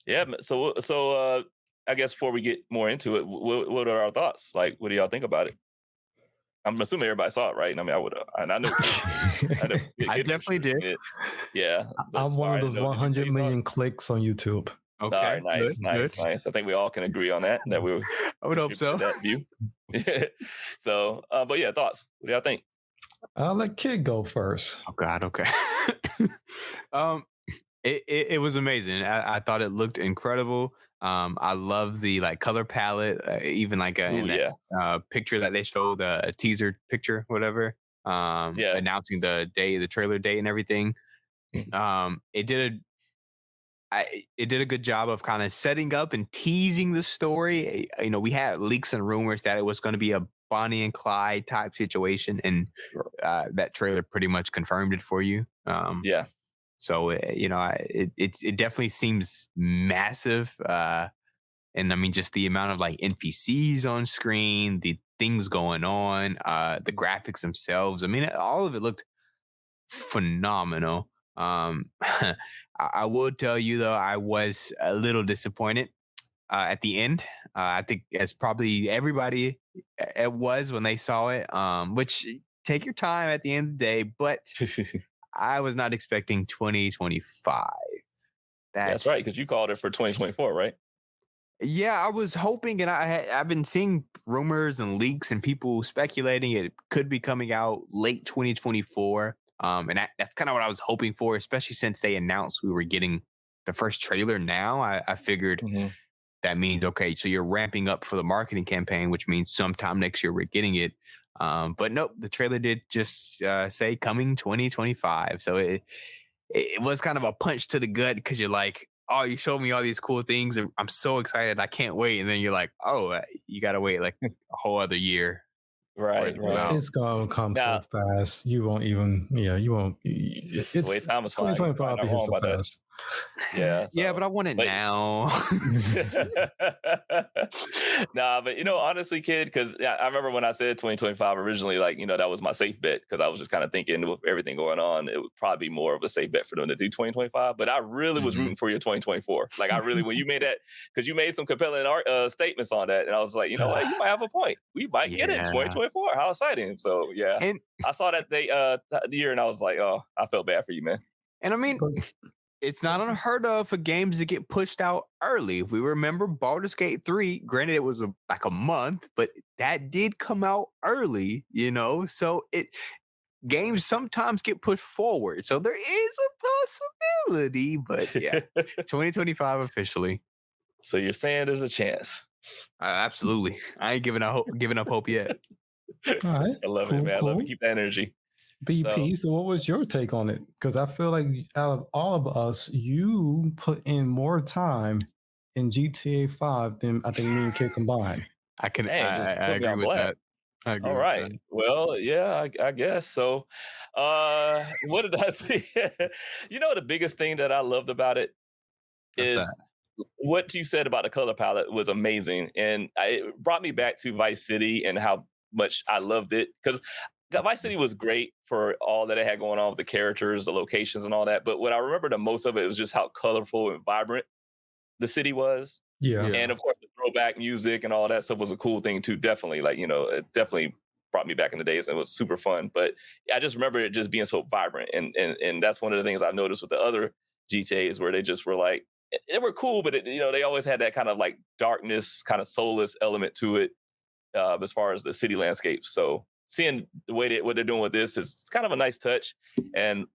yeah. So, I guess before we get more into it, what are our thoughts? Like, what do y'all think about it? I'm assuming everybody saw it, right? I mean, I would, and I know, I definitely did. Yeah, I'm one of those 100 million clicks on YouTube. Okay, all right, nice. I think we all can agree on that. That we, I would hope so. That view. So, but yeah, thoughts. What do y'all think? I'll let Kid go first. Oh God, okay. It was amazing. I thought it looked incredible. I love the like color palette, even like picture that they showed, a teaser picture, whatever. Announcing the trailer date and everything. It did a good job of kind of setting up and teasing the story. You know, we had leaks and rumors that it was going to be a Bonnie and Clyde type situation, and that trailer pretty much confirmed it for you. So you know, it definitely seems massive, and I mean, just the amount of like NPCs on screen, the things going on, the graphics themselves. I mean, all of it looked phenomenal. I will tell you though, I was a little disappointed at the end. I think as probably everybody it was when they saw it. Which take your time at the end of the day, but I was not expecting 2025. That's right, because you called it for 2024, right? Yeah, I was hoping, and I've been seeing rumors and leaks and people speculating it could be coming out late 2024. And that's kind of what I was hoping for, especially since they announced we were getting the first trailer now. I figured that means, okay, so you're ramping up for the marketing campaign, which means sometime next year we're getting it. But nope, the trailer did just say coming 2025. So it was kind of a punch to the gut because you're like, oh, you showed me all these cool things. And I'm so excited. I can't wait. And then you're like, oh, you got to wait like a whole other year. Right. It's gonna come so fast. You won't even. Yeah, you won't. It's the way time is 2025 because so fast. Yeah. Yeah, but I want it now. Nah, but you know, honestly, Kid, because I remember when I said 2025 originally, like, you know, that was my safe bet because I was just kind of thinking with everything going on, it would probably be more of a safe bet for them to do 2025. But I really was rooting for your 2024. Like, I really, when you made that, because you made some compelling statements on that, and I was like, you know what, you might have a point. We might get it in 2024. How exciting! So yeah, and I saw that year, and I was like, oh, I felt bad for you, man. And I mean, it's not unheard of for games to get pushed out early. If we remember Baldur's Gate 3, granted it was like a month, but that did come out early, you know? So games sometimes get pushed forward. So there is a possibility, but yeah, 2025 officially. So you're saying there's a chance? Absolutely. I ain't giving up hope yet. All right. I love it, man. I love it. Keep that energy. BP, so what was your take on it? Because I feel like out of all of us, you put in more time in GTA 5 than I think me and Kid combined. I agree with that. All right. Well, yeah, I guess so. What did I think? You know, the biggest thing that I loved about it is what you said about the color palette was amazing, and it brought me back to Vice City and how much I loved it, because Vice City was great for all that it had going on with the characters, the locations, and all that. But what I remember the most of it was just how colorful and vibrant the city was. Yeah. And of course, the throwback music and all that stuff was a cool thing too. Definitely, like, you know, it definitely brought me back in the days, and it was super fun. But I just remember it just being so vibrant, and that's one of the things I've noticed with the other GTAs, where they just were like, they were cool, but you know, they always had that kind of like darkness, kind of soulless element to it, as far as the city landscape. So seeing the way what they're doing with this is kind of a nice touch. And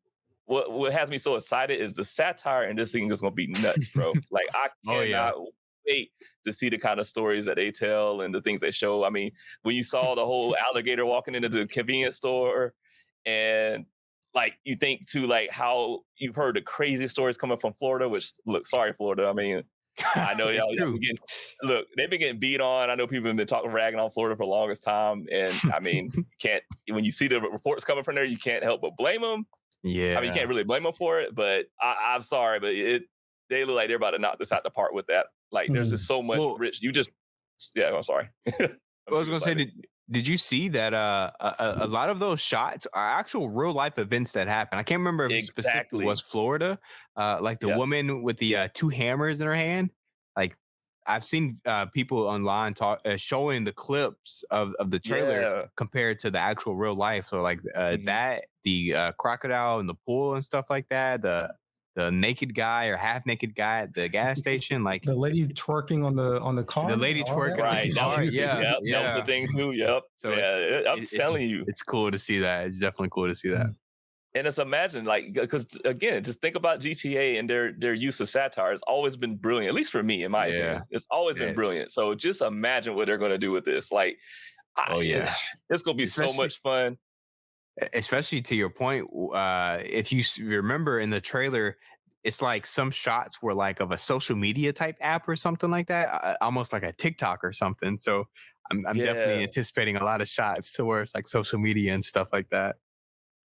what has me so excited is the satire in this thing is gonna be nuts, bro. Like I Oh yeah. cannot wait to see the kind of stories that they tell and the things they show. I mean, when you saw the whole alligator walking into the convenience store, and like you think to like how you've heard the crazy stories coming from Florida, which look, sorry, Florida. I mean, I know y'all True. been getting, look, they've been getting beat on. I know people have been ragging on Florida for the longest time. And I mean, you can't, when you see the reports coming from there, you can't help but blame them. Yeah. I mean, you can't really blame them for it, but I'm sorry, but they look like they're about to knock this out the park with that. Like, there's just so much rich. I'm sorry. I was going to say, did you see that a lot of those shots are actual real life events that happen? I can't remember if it specifically was Florida, like the woman with the 2 hammers in her hand. Like I've seen people online showing the clips of the trailer compared to the actual real life. So like that, the crocodile in the pool and stuff like that, the naked guy or half naked guy at the gas station, like the lady twerking on the car. The lady twerking, right? That was the thing too. Yep. So I'm telling you, it's cool to see that. It's definitely cool to see that. And it's imagine like because again, just think about GTA and their use of satire has always been brilliant. At least for me, in my opinion, it's always been brilliant. So just imagine what they're going to do with this. Like, it's going to be so much fun. Especially to your point, if you remember in the trailer, it's like some shots were like of a social media type app or something like that, almost like a TikTok or something. So I'm definitely anticipating a lot of shots to where it's like social media and stuff like that.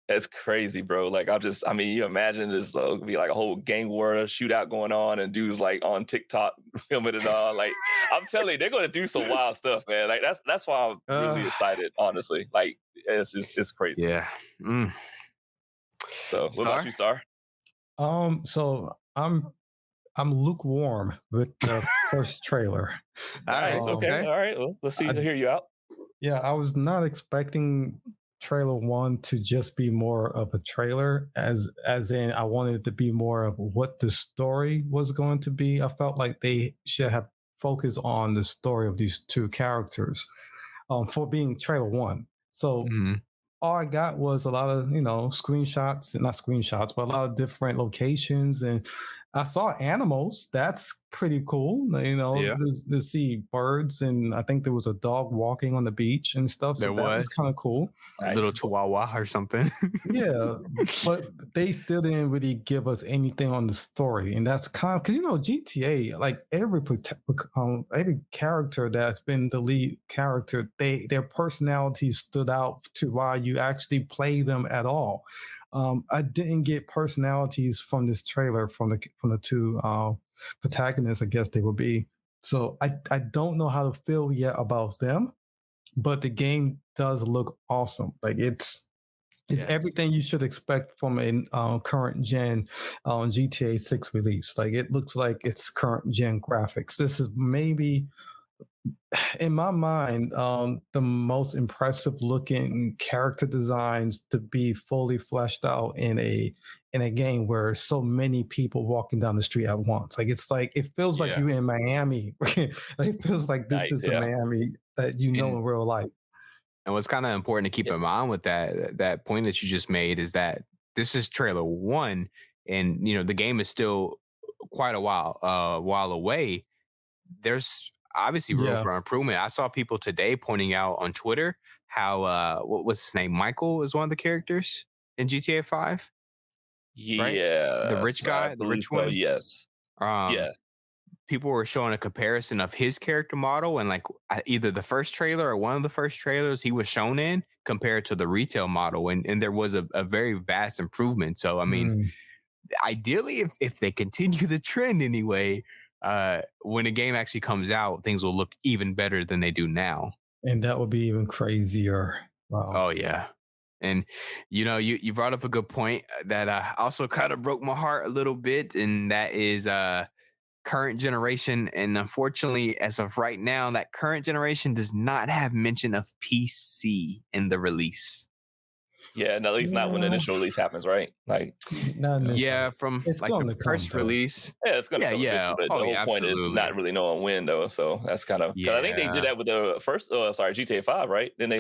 It's crazy, bro. Like I mean, you imagine this be like a whole gang war shootout going on, and dudes like on TikTok filming it all. Like I'm telling you, they're going to do some wild stuff, man. Like that's why I'm really excited. Honestly, like it's crazy. Yeah. So what about you, Star? So I'm lukewarm with the first trailer. Nice. Okay. All right. Well, let's see. Hear you out. Yeah, I was not expecting trailer 1 to just be more of a trailer, as in I wanted it to be more of what the story was going to be. I felt like they should have focused on the story of these 2 characters for being trailer 1. So all I got was a lot of, screenshots, and not screenshots, but a lot of different locations. And I saw animals. That's pretty cool. To see birds, and I think there was a dog walking on the beach and stuff. So that was kind of cool. A little chihuahua or something. Yeah, but they still didn't really give us anything on the story, and that's kind of because GTA, like every character that's been the lead character, their personality stood out to why you actually play them at all. I didn't get personalities from this trailer from the 2 protagonists, I guess they will be. So I don't know how to feel yet about them, but the game does look awesome. Like it's everything you should expect from a current gen GTA 6 release. Like it looks like it's current gen graphics. This is maybe, in my mind, the most impressive looking character designs to be fully fleshed out in a game where so many people walking down the street at once. Like it feels like you're in Miami. Like it feels like this is the Miami that in real life. And what's kind of important to keep in mind with that point that you just made is that this is trailer 1, and the game is still quite a while away. There's obviously room for improvement. I saw people today pointing out on Twitter how what's his name? Michael is one of the characters in GTA 5. Yeah, right? The rich guy, the rich one. Yes. People were showing a comparison of his character model, and like either the first trailer or one of the first trailers he was shown in compared to the retail model, and there was a very vast improvement. So I mean, ideally, if they continue the trend anyway, when a game actually comes out, things will look even better than they do now. And that would be even crazier. Wow. Oh yeah. And you brought up a good point that also kind of broke my heart a little bit, and that is current generation. And unfortunately, as of right now, that current generation does not have mention of PC in the release. Yeah, and at least not when the initial release happens, right? Like, from it's like the first release. Yeah, it's gonna come. But the whole point is not really knowing when, though. So that's kind of. I think they did that with the first. GTA 5, right? Then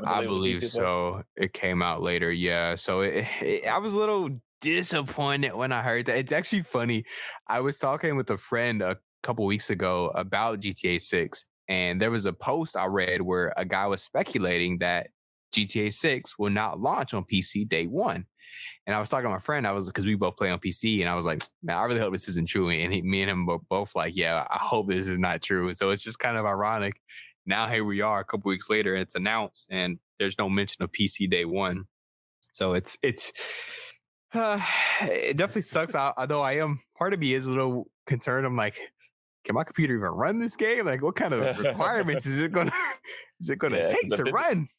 I believe so. It came out later. Yeah, so I was a little disappointed when I heard that. It's actually funny. I was talking with a friend a couple weeks ago about GTA 6, and there was a post I read where a guy was speculating that GTA 6 will not launch on PC day one. And I was talking to my friend, because we both play on PC, and I was like, man, I really hope this isn't true. And me and him were both like, yeah, I hope this is not true. So it's just kind of ironic. Now here we are a couple weeks later, it's announced, and there's no mention of PC day one. So it definitely sucks. Although part of me is a little concerned. I'm like, can my computer even run this game? Like, what kind of requirements is it gonna take to run?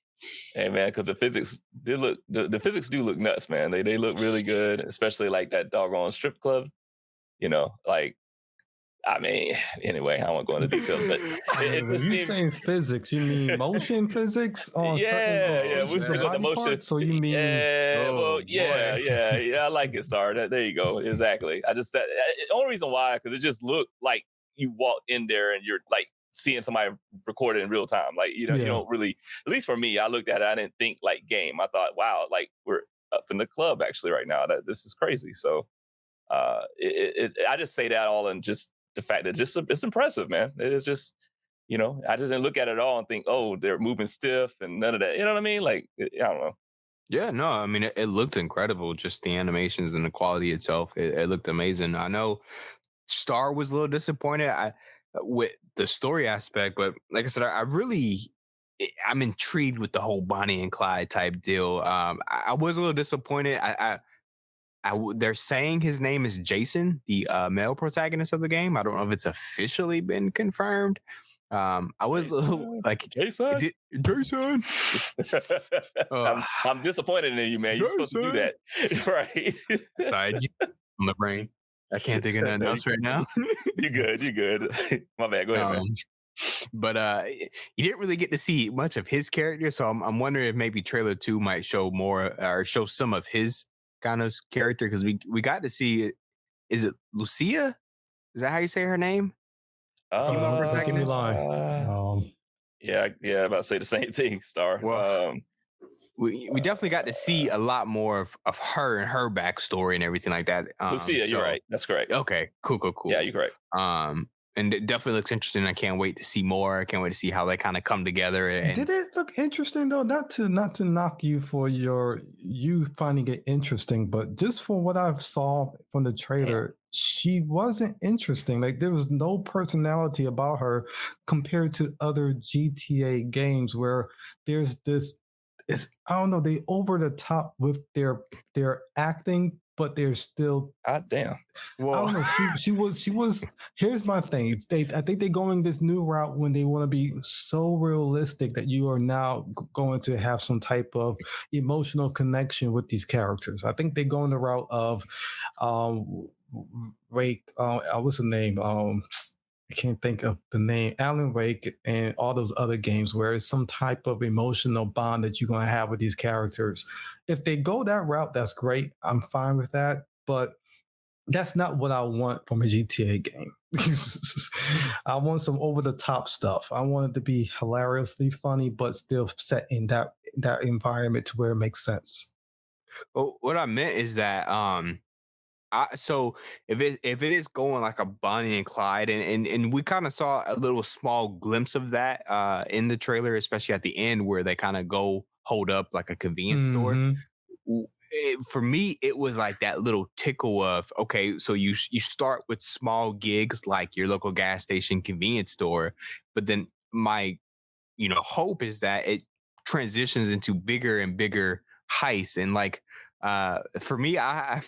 Hey man, because the physics the physics do look nuts, man. They look really good, especially like that doggone strip club. Like, I mean, anyway, I won't go into details, but when you saying physics, you mean motion physics on we're still on the motion. So you mean yeah, I like it, Star. There you go, exactly. The only reason why, because it just looked like you walked in there and you're like seeing somebody record it in real time. Like, you don't really, at least for me, I looked at it, I didn't think like game. I thought, wow, like we're up in the club actually right now. This is crazy. So I just say that all in just the fact that it's impressive, man. It's just, I just didn't look at it all and think, oh, they're moving stiff and none of that. You know what I mean? Like, I don't know. Yeah, no, I mean, it looked incredible. Just the animations and the quality itself. It looked amazing. I know Star was a little disappointed with the story aspect, but like I said, I'm intrigued with the whole Bonnie and Clyde type deal. I was a little disappointed. They're saying his name is Jason, the male protagonist of the game. I don't know if it's officially been confirmed. I was a little like, Jason. Jason. I'm disappointed in you, man. You're supposed to do that, right? Sorry, on the brain. I can't think of nothing else right now. You good. My bad. Go ahead, man. But you didn't really get to see much of his character, so I'm wondering if maybe trailer 2 might show more or show some of his kind of character, because we got to see, is it Lucia? Is that how you say her name? Give me line. Yeah, I'm about to say the same thing, Star. Well, we definitely got to see a lot more of her and her backstory and everything like that. Lucia, you're right. That's correct. Okay, cool. Yeah, you're correct. And it definitely looks interesting. I can't wait to see more. I can't wait to see how they kind of come together. Did it look interesting though? Not to knock you for you finding it interesting, but just for what I saw from the trailer, she wasn't interesting. Like, there was no personality about her compared to other GTA games where there's this. I don't know. They over the top with their acting, but they're still. God damn. Well, I don't know. She was. Here's my thing. I think they're going this new route when they want to be so realistic that you are now going to have some type of emotional connection with these characters. I think they're going the route of, Wake. What's the name? I can't think of the name, Alan Wake, and all those other games where it's some type of emotional bond that you're going to have with these characters. If they go that route, that's great. I'm fine with that. But that's not what I want from a GTA game. I want some over the top stuff. I want it to be hilariously funny, but still set in that environment to where it makes sense. Well, what I meant is that so if it is going like a Bonnie and Clyde, and we kind of saw a little small glimpse of that in the trailer, especially at the end where they kind of go hold up like a convenience store. For me, it was like that little tickle of, okay, so you start with small gigs like your local gas station, convenience store, but then my hope is that it transitions into bigger and bigger heists. And like for me, I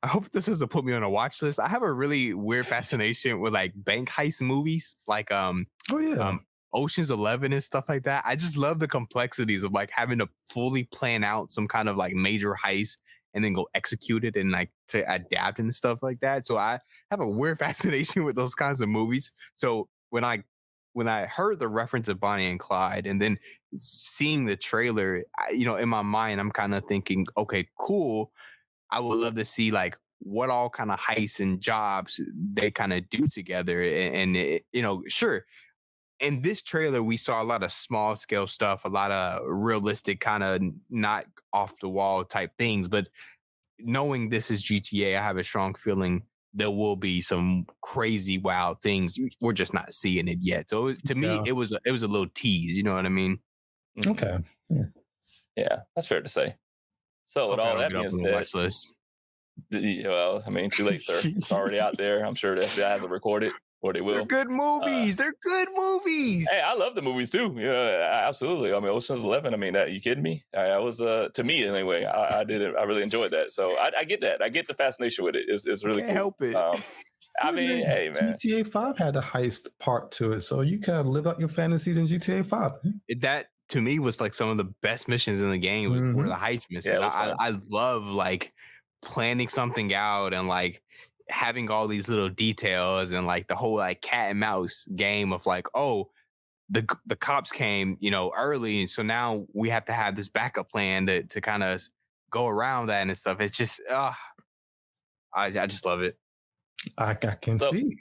hope this doesn't put me on a watch list. I have a really weird fascination with like bank heist movies, like Ocean's 11 and stuff like that. I just love the complexities of like having to fully plan out some kind of like major heist and then go execute it and like to adapt and stuff like that. So I have a weird fascination with those kinds of movies. So when I heard the reference of Bonnie and Clyde and then seeing the trailer, in my mind, I'm kind of thinking, okay, cool. I would love to see like what all kind of heists and jobs they kind of do together. And sure. In this trailer, we saw a lot of small scale stuff, a lot of realistic kind of not off the wall type things. But knowing this is GTA, I have a strong feeling there will be some crazy wild things. We're just not seeing it yet. So to me, it was a little tease. You know what I mean? Okay. Yeah, that's fair to say. So with Hopefully I all don't that get up being on the said, watch list. well, I mean, too late, sir. It's already out there. I'm sure the FBI has it recorded, or they They're will. good movies. They're good movies. Hey, I love the movies too. Yeah, absolutely. I mean, Ocean's 11. I mean, you kidding me? I was to me anyway. I did it. I really enjoyed that. So I get that. I get the fascination with it. It's really Can't cool. help it. I mean, hey man, GTA 5 had a heist part to it, so you can live out your fantasies in GTA 5. That to me was like some of the best missions in the game were the heist missions. Yeah, I love like planning something out and like having all these little details and like the whole like cat and mouse game of like, oh, the cops came, early, so now we have to have this backup plan to kind of go around that and stuff. It's just I just love it. I can see.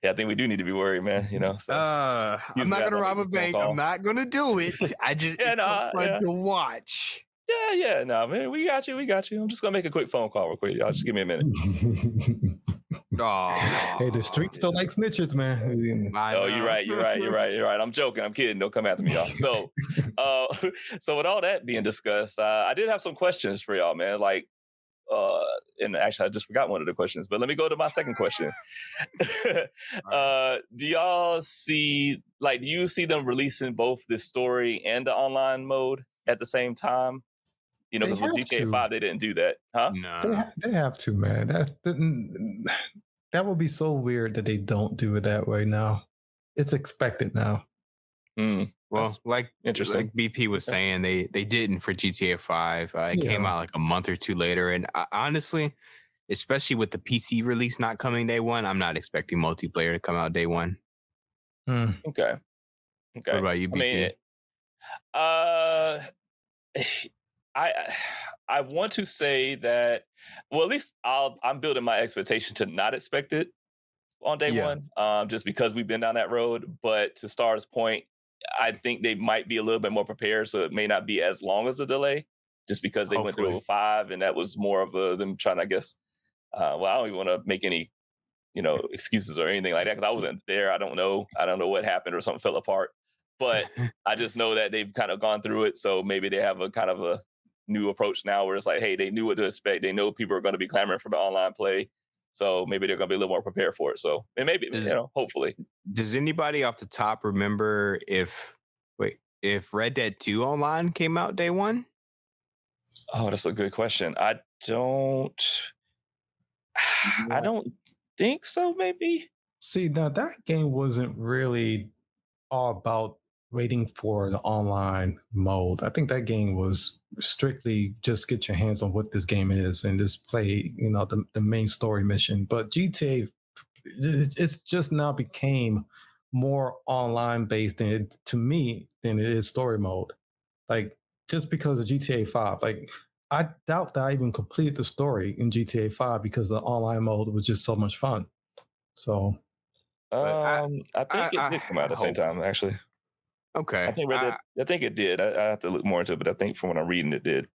Yeah, I think we do need to be worried, man. So I'm not gonna rob a bank. I'm not gonna do it. I just it's so fun to watch. Yeah, no, man, we got you. I'm just gonna make a quick phone call real quick, y'all. Just give me a minute. Hey, the street still likes snitchers, man. Oh, you're right. I'm joking. I'm kidding. Don't come after me, y'all. So, so with all that being discussed, I did have some questions for y'all, man. Like, and actually, I just forgot one of the questions, but let me go to my second question. Do y'all see, do you see them releasing both the story and the online mode at the same time? Because with GTA 5, they didn't do that, huh? No, they have to, man. That would be so weird that they don't do it that way now. It's expected now. Well, like interesting. Like BP was saying, they didn't for GTA 5. It came out like a month or two later, and honestly, especially with the PC release not coming day one, I'm not expecting multiplayer to come out day one. Okay. What about you, BP? I want to say that, well, at least I'm building my expectation to not expect it on day one, just because we've been down that road. But to Star's point, I think they might be a little bit more prepared, so it may not be as long as a delay, just because they went through 5, and that was more of them trying to, I guess. Well, I don't even want to make any, excuses or anything like that, because I wasn't there. I don't know what happened or something fell apart. But I just know that they've kind of gone through it, so maybe they have a kind of a new approach now where it's like, hey, they knew what to expect. They know people are going to be clamoring for the online play, so maybe they're going to be a little more prepared for it. So, and maybe, hopefully. Does anybody off the top remember if Red Dead 2 online came out day one? Oh, that's a good question. I don't think so, maybe. See, now that game wasn't really all about waiting for the online mode. I think that game was strictly just get your hands on what this game is and just play, the main story mission. But GTA, it's just now became more online based to me than it is story mode. Like, just because of GTA 5, like, I doubt that I even completed the story in GTA 5 because the online mode was just so much fun. So, I think it did come out at the same time, actually. Okay. I think it did. I have to look more into it, but I think from what I'm reading, it did.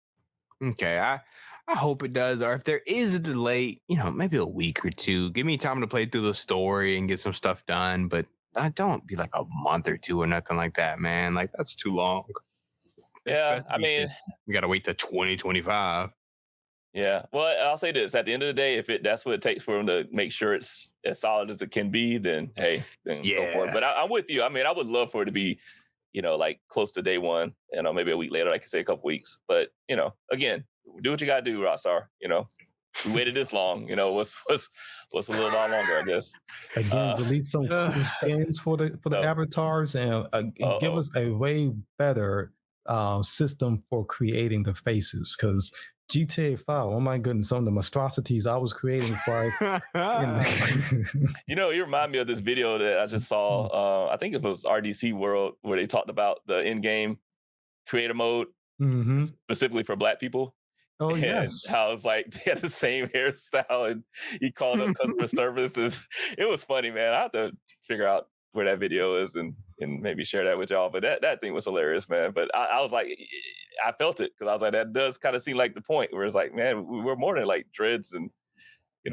Okay. I hope it does. Or if there is a delay, maybe a week or two. Give me time to play through the story and get some stuff done. But don't be like a month or two or nothing like that, man. Like, that's too long. Yeah, I mean, we got to wait till 2025. Yeah. Well, I'll say this. At the end of the day, if that's what it takes for them to make sure it's as solid as it can be, then hey, then go for it. But I'm with you. I mean, I would love for it to be, like close to day one, maybe a week later, like I say, a couple weeks. But, again, do what you got to do, Rockstar. We waited this long, what's a little while longer, I guess. Again, release some cool skins for the avatars and give us a way better system for creating the faces, because GTA 5, oh my goodness, some of the monstrosities I was creating for you remind me of this video that I just saw. I think it was RDC World, where they talked about the in-game creator mode specifically for Black people. Oh, and yes. how it's like they had the same hairstyle and he called up customer services. It was funny, man. I have to figure out where that video is and maybe share that with y'all. But that thing was hilarious, man. But I was like, I felt it because I was like, that does kind of seem like the point where it's like, man, we're more than like dreads and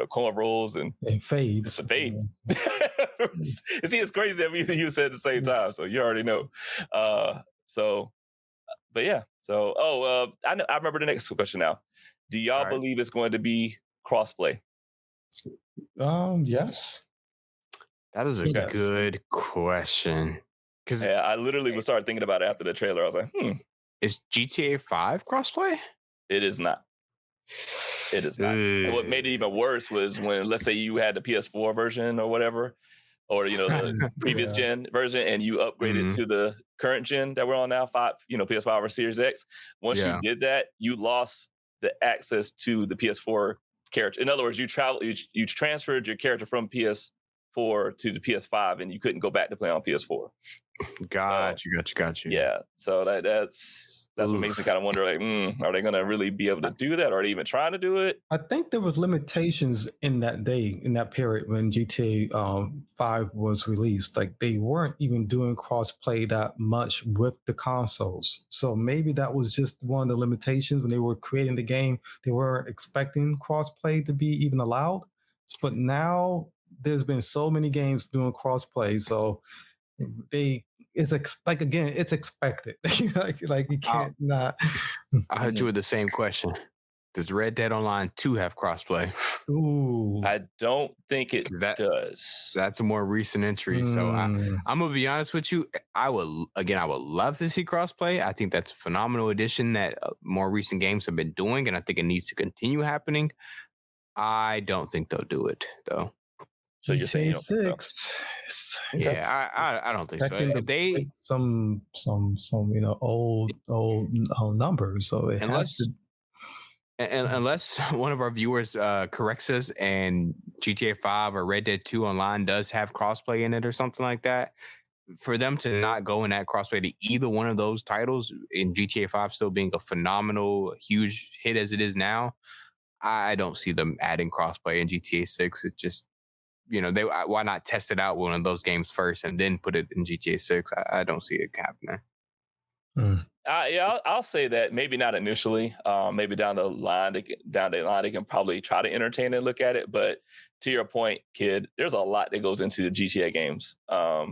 corn rolls and fades. It's a fade. See, it's crazy that we you said at the same time, so you already know. But yeah. So, I remember the next question now. Do y'all believe it's going to be crossplay? Yes. That is a good question. Because I literally was started thinking about it after the trailer. I was like, is GTA 5 crossplay? It is not. It is not. And what made it even worse was when, let's say, you had the PS4 version or whatever, or the previous gen version, and you upgraded to the current gen that we're on now, PS5 or Series X. Once you did that, you lost the access to the PS4 character. In other words, you transferred your character from PS4 to the PS5, and you couldn't go back to play on PS4. Got you. Yeah, so that's what makes me kind of wonder, like, are they going to really be able to do that? Or are they even trying to do it? I think there was limitations in that period when GTA 5 was released. Like they weren't even doing crossplay that much with the consoles. So maybe that was just one of the limitations when they were creating the game. They weren't expecting crossplay to be even allowed. But now there's been so many games doing crossplay, so it's expected. like you can't not. I heard you with the same question. Does Red Dead Online 2 have crossplay? Ooh, I don't think it does. That's a more recent entry. So I'm gonna be honest with you. I would love to see crossplay. I think that's a phenomenal addition that more recent games have been doing, and I think it needs to continue happening. I don't think they'll do it though. So you're saying six? Yeah, I don't think so. They some old numbers, so it has to. Unless one of our viewers corrects us and GTA 5 or Red Dead 2 Online does have crossplay in it or something like that, for them to not go in that crossplay to either one of those titles, in GTA 5 still being a phenomenal, huge hit as it is now, I don't see them adding crossplay in GTA 6. It just, why not test it out one of those games first and then put it in GTA 6? I don't see it happening. I'll say that maybe not initially. Maybe down the line, they can probably try to entertain and look at it. But to your point, kid, there's a lot that goes into the GTA games. I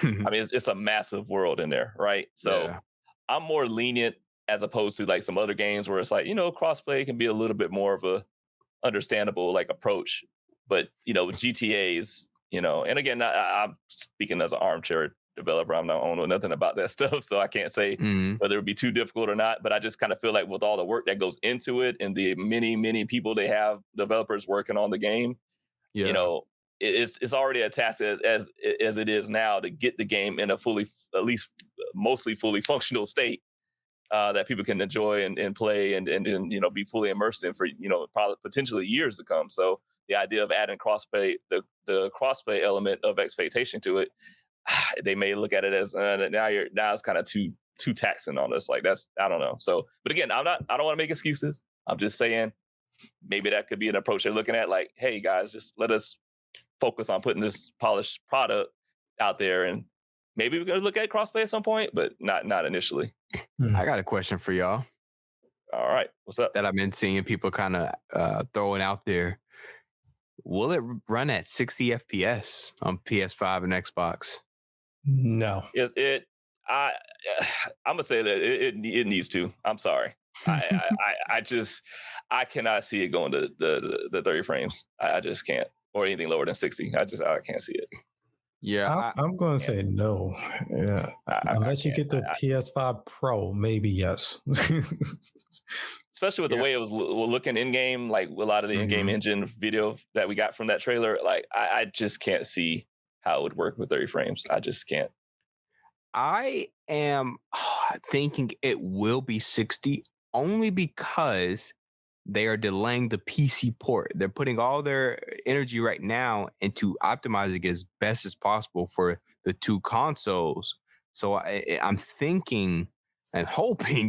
mean, it's a massive world in there, right? So I'm more lenient as opposed to like some other games where it's like, crossplay can be a little bit more of a understandable like approach. But with GTA's, and again, I'm speaking as an armchair developer. I'm not owning nothing about that stuff, so I can't say whether it would be too difficult or not. But I just kind of feel like with all the work that goes into it and the many people they have developers working on the game, it's already a task as it is now to get the game in a mostly fully functional state that people can enjoy and play and be fully immersed in for probably potentially years to come. So the idea of adding crossplay, the crossplay element of expectation to it, they may look at it as now it's kind of too taxing on us. Like I don't know. So, but again, I don't want to make excuses. I'm just saying maybe that could be an approach they're looking at. Like, hey guys, just let us focus on putting this polished product out there, and maybe we're gonna look at crossplay at some point, but not initially. I got a question for y'all. All right, what's up? That I've been seeing people kind of throwing out there. Will it run at 60 FPS on PS5 and Xbox? No. I'm gonna say that it needs to. I'm sorry. I cannot see it going to the 30 frames. I just can't, or anything lower than 60. I can't see it. Yeah, I'm going to say no. Yeah, unless you get the PS5 Pro, maybe yes. Especially with the way it was looking in game, like a lot of the in-game engine video that we got from that trailer. Like I just can't see how it would work with 30 frames. I just can't. I am thinking it will be 60 only because they are delaying the PC port. They're putting all their energy right now into optimizing as best as possible for the two consoles. So I'm thinking and hoping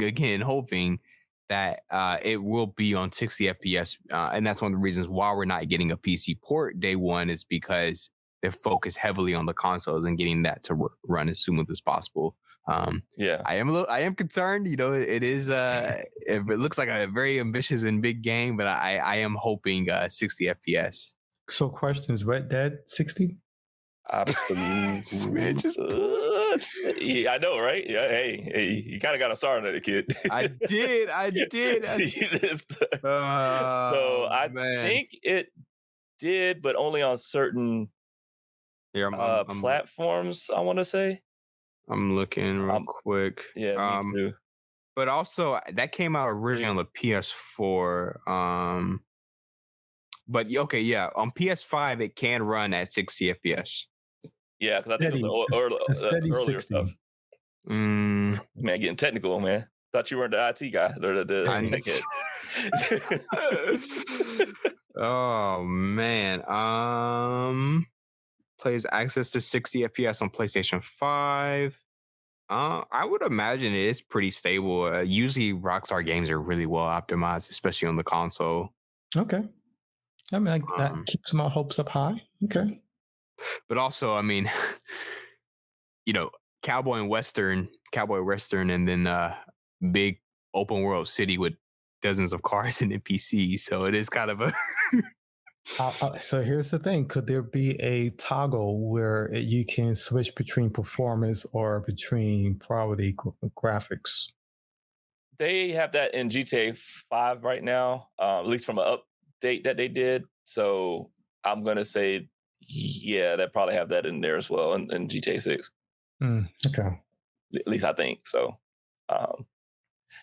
that it will be on 60 FPS. And that's one of the reasons why we're not getting a PC port day one, is because they focus heavily on the consoles and getting that to run as smooth as possible. Yeah, I am concerned. You know, it looks like a very ambitious and big game, but I am hoping 60 FPS. So, question is Red Dead 60? Man, just yeah, I know, right? Yeah, hey, you kind of got to start on it, kid. I did. So I think it did, but only on certain I'm platforms. I want to say. I'm looking real quick. Yeah, me too. But also that came out originally on the PS4. But okay, yeah, on PS5 it can run at 60 FPS. Yeah, because I think it was steady earlier 60. stuff. Man, getting technical, man. Thought you weren't the IT guy or the tech head. Oh man. Plays access to 60 FPS on PlayStation 5. I would imagine it is pretty stable. Usually Rockstar games are really well optimized, especially on the console. Okay. I mean, that keeps my hopes up high. Okay. But also, I mean, you know, cowboy western, and then big open world city with dozens of cars and NPCs. So it is kind of a. So here's the thing: could there be a toggle where you can switch between performance or between probably graphics? They have that in GTA 5 right now, at least from an update that they did. So I'm gonna say, yeah, they probably have that in there as well in GTA 6. Okay. At least I think so.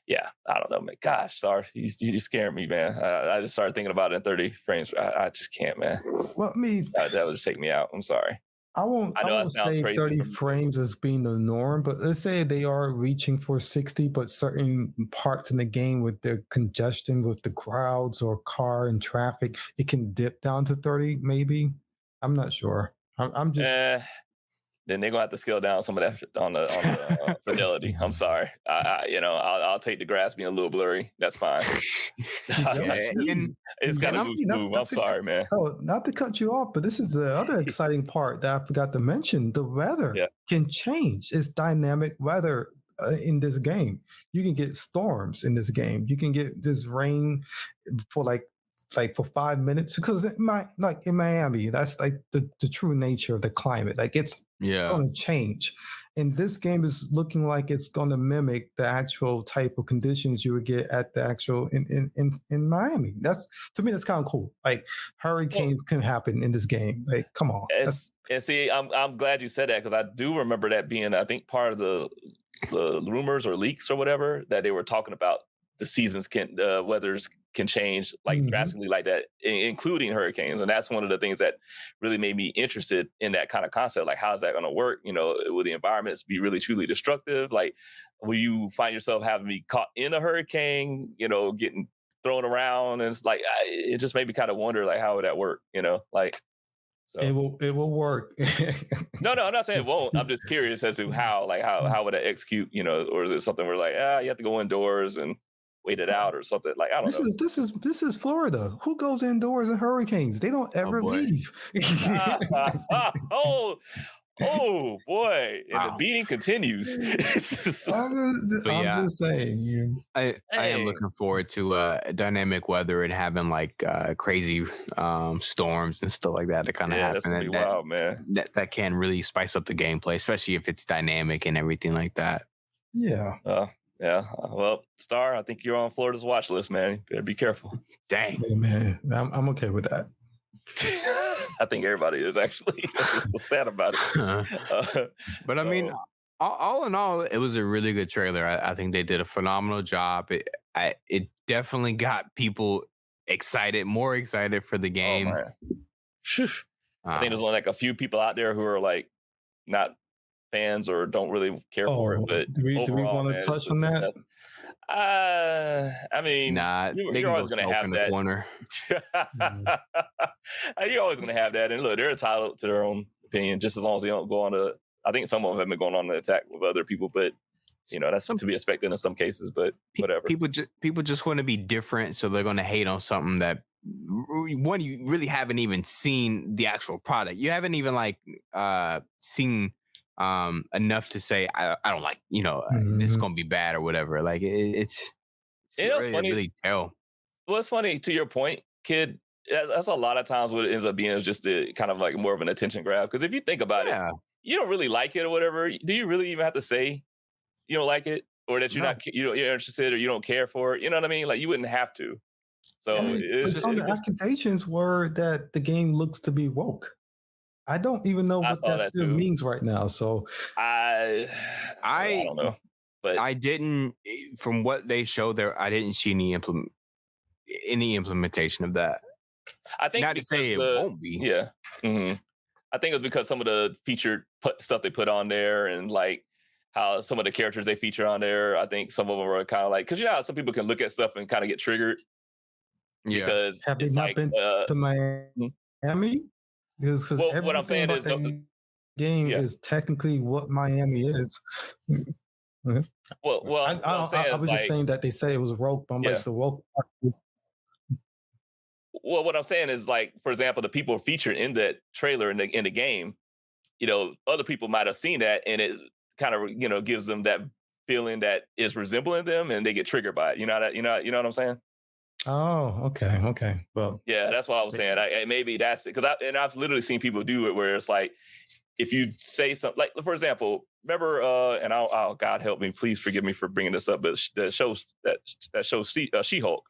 Yeah, I don't know, man. Gosh, sorry, you scared me, man. I just started thinking about it in 30 frames. I just can't, man. Well, I mean, that would just take me out. I'm sorry. I won't say 30 frames as being the norm, but let's say they are reaching for 60, but certain parts in the game with the congestion with the crowds or car and traffic, it can dip down to 30 maybe. I'm not sure. I'm just... then they're gonna have to scale down some of that on the fidelity. I'm sorry. I'll take the grass being a little blurry. That's fine. It's gotta move smooth. I'm sorry, man. Oh, not to cut you off, but this is the other exciting part that I forgot to mention. The weather can change. It's dynamic weather in this game. You can get storms in this game. You can get this rain for like for 5 minutes, because in Miami, that's like the true nature of the climate. Like it's going to change, and this game is looking like it's going to mimic the actual type of conditions you would get at the actual in Miami. That's, to me, that's kind of cool. Like hurricanes can happen in this game. Like, come on. And see, I'm glad you said that, because I do remember that being, I think, part of the rumors or leaks or whatever, that they were talking about the seasons weathers can change like drastically like that, including hurricanes. And that's one of the things that really made me interested in that kind of concept. Like, how's that going to work? Will the environments be really truly destructive? Like, will you find yourself having to be caught in a hurricane, getting thrown around? And it's like, it just made me kind of wonder, like, how would that work? So. It will work. No, I'm not saying it won't. I'm just curious as to how would it execute, or is it something where like, you have to go indoors and wait it out or something? Like, I don't know. This is Florida. Who goes indoors in hurricanes? They don't ever leave. Oh boy. And the beating continues. I'm just saying. I am looking forward to dynamic weather and having like crazy storms and stuff like that to kind of happen. That's gonna be wild, man. That can really spice up the gameplay, especially if it's dynamic and everything like that. Yeah. Yeah. Well, Star, I think you're on Florida's watch list, man. You better be careful. Dang. Hey, man, I'm okay with that. I think everybody is, actually. I'm so sad about it. But I mean, all in all, it was a really good trailer. I think they did a phenomenal job. It definitely got people excited, more excited for the game. Oh, man. I think there's only like a few people out there who are like not fans or don't really care for it. But do we want to touch on that? I mean, you're always going to have that. Corner. You're always going to have that. And look, they're entitled to their own opinion, just as long as they don't go on to. I think some of them have been going on to attack with other people, but that's to be expected in some cases. But whatever. People just want to be different, so they're going to hate on something that one, you really haven't even seen the actual product. You haven't even like seen enough to say I don't like, this is gonna be bad or whatever. Like it's funny. really tell. Well, it's funny to your point, kid. That's a lot of times what it ends up being is just a kind of like more of an attention grab. Because if you think about it, you don't really like it or whatever. Do you really even have to say you don't like it, or that you're not you're interested or you don't care for it? You know what I mean? Like you wouldn't have to. So some of the accusations were that the game looks to be woke. I don't even know what that still means right now. So I don't know, but I didn't. From what they showed there, I didn't see any implementation of that. I think not to say it won't be. Yeah, I think it was because some of the featured stuff they put on there and like how some of the characters they feature on there. I think some of them were kind of like, because you know how some people can look at stuff and kind of get triggered. Yeah. Because have they not been to Miami? Because what I'm saying is the game is technically what Miami is. Well, I was just saying that they say it was woke. I'm like the woke. Well, what I'm saying is like, for example, the people featured in that trailer in the game, other people might have seen that, and it kind of gives them that feeling that is resembling them, and they get triggered by it. You know what I'm saying? Oh, okay. Well, yeah, that's what I was saying. Maybe that's it, because I've literally seen people do it where it's like, if you say something, like for example, remember, and I'll God help me, please forgive me for bringing this up, but that shows She-Hulk.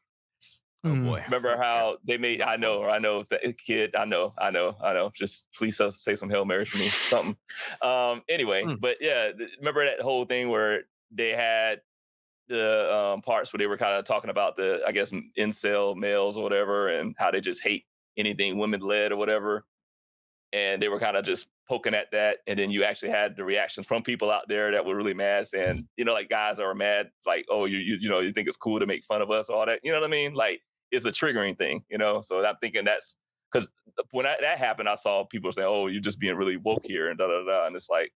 Oh boy! Remember how they made? I know, kid. I know. Just please say some Hail Marys for me, something. Anyway, but yeah, remember that whole thing where they had the parts where they were kind of talking about the, I guess, incel males or whatever, and how they just hate anything women led or whatever. And they were kind of just poking at that. And then you actually had the reactions from people out there that were really mad, saying, like guys that were mad, like, oh, you think it's cool to make fun of us, all that. You know what I mean? Like, it's a triggering thing, So I'm thinking that's because when that happened, I saw people say, oh, you're just being really woke here and da da da. And it's like,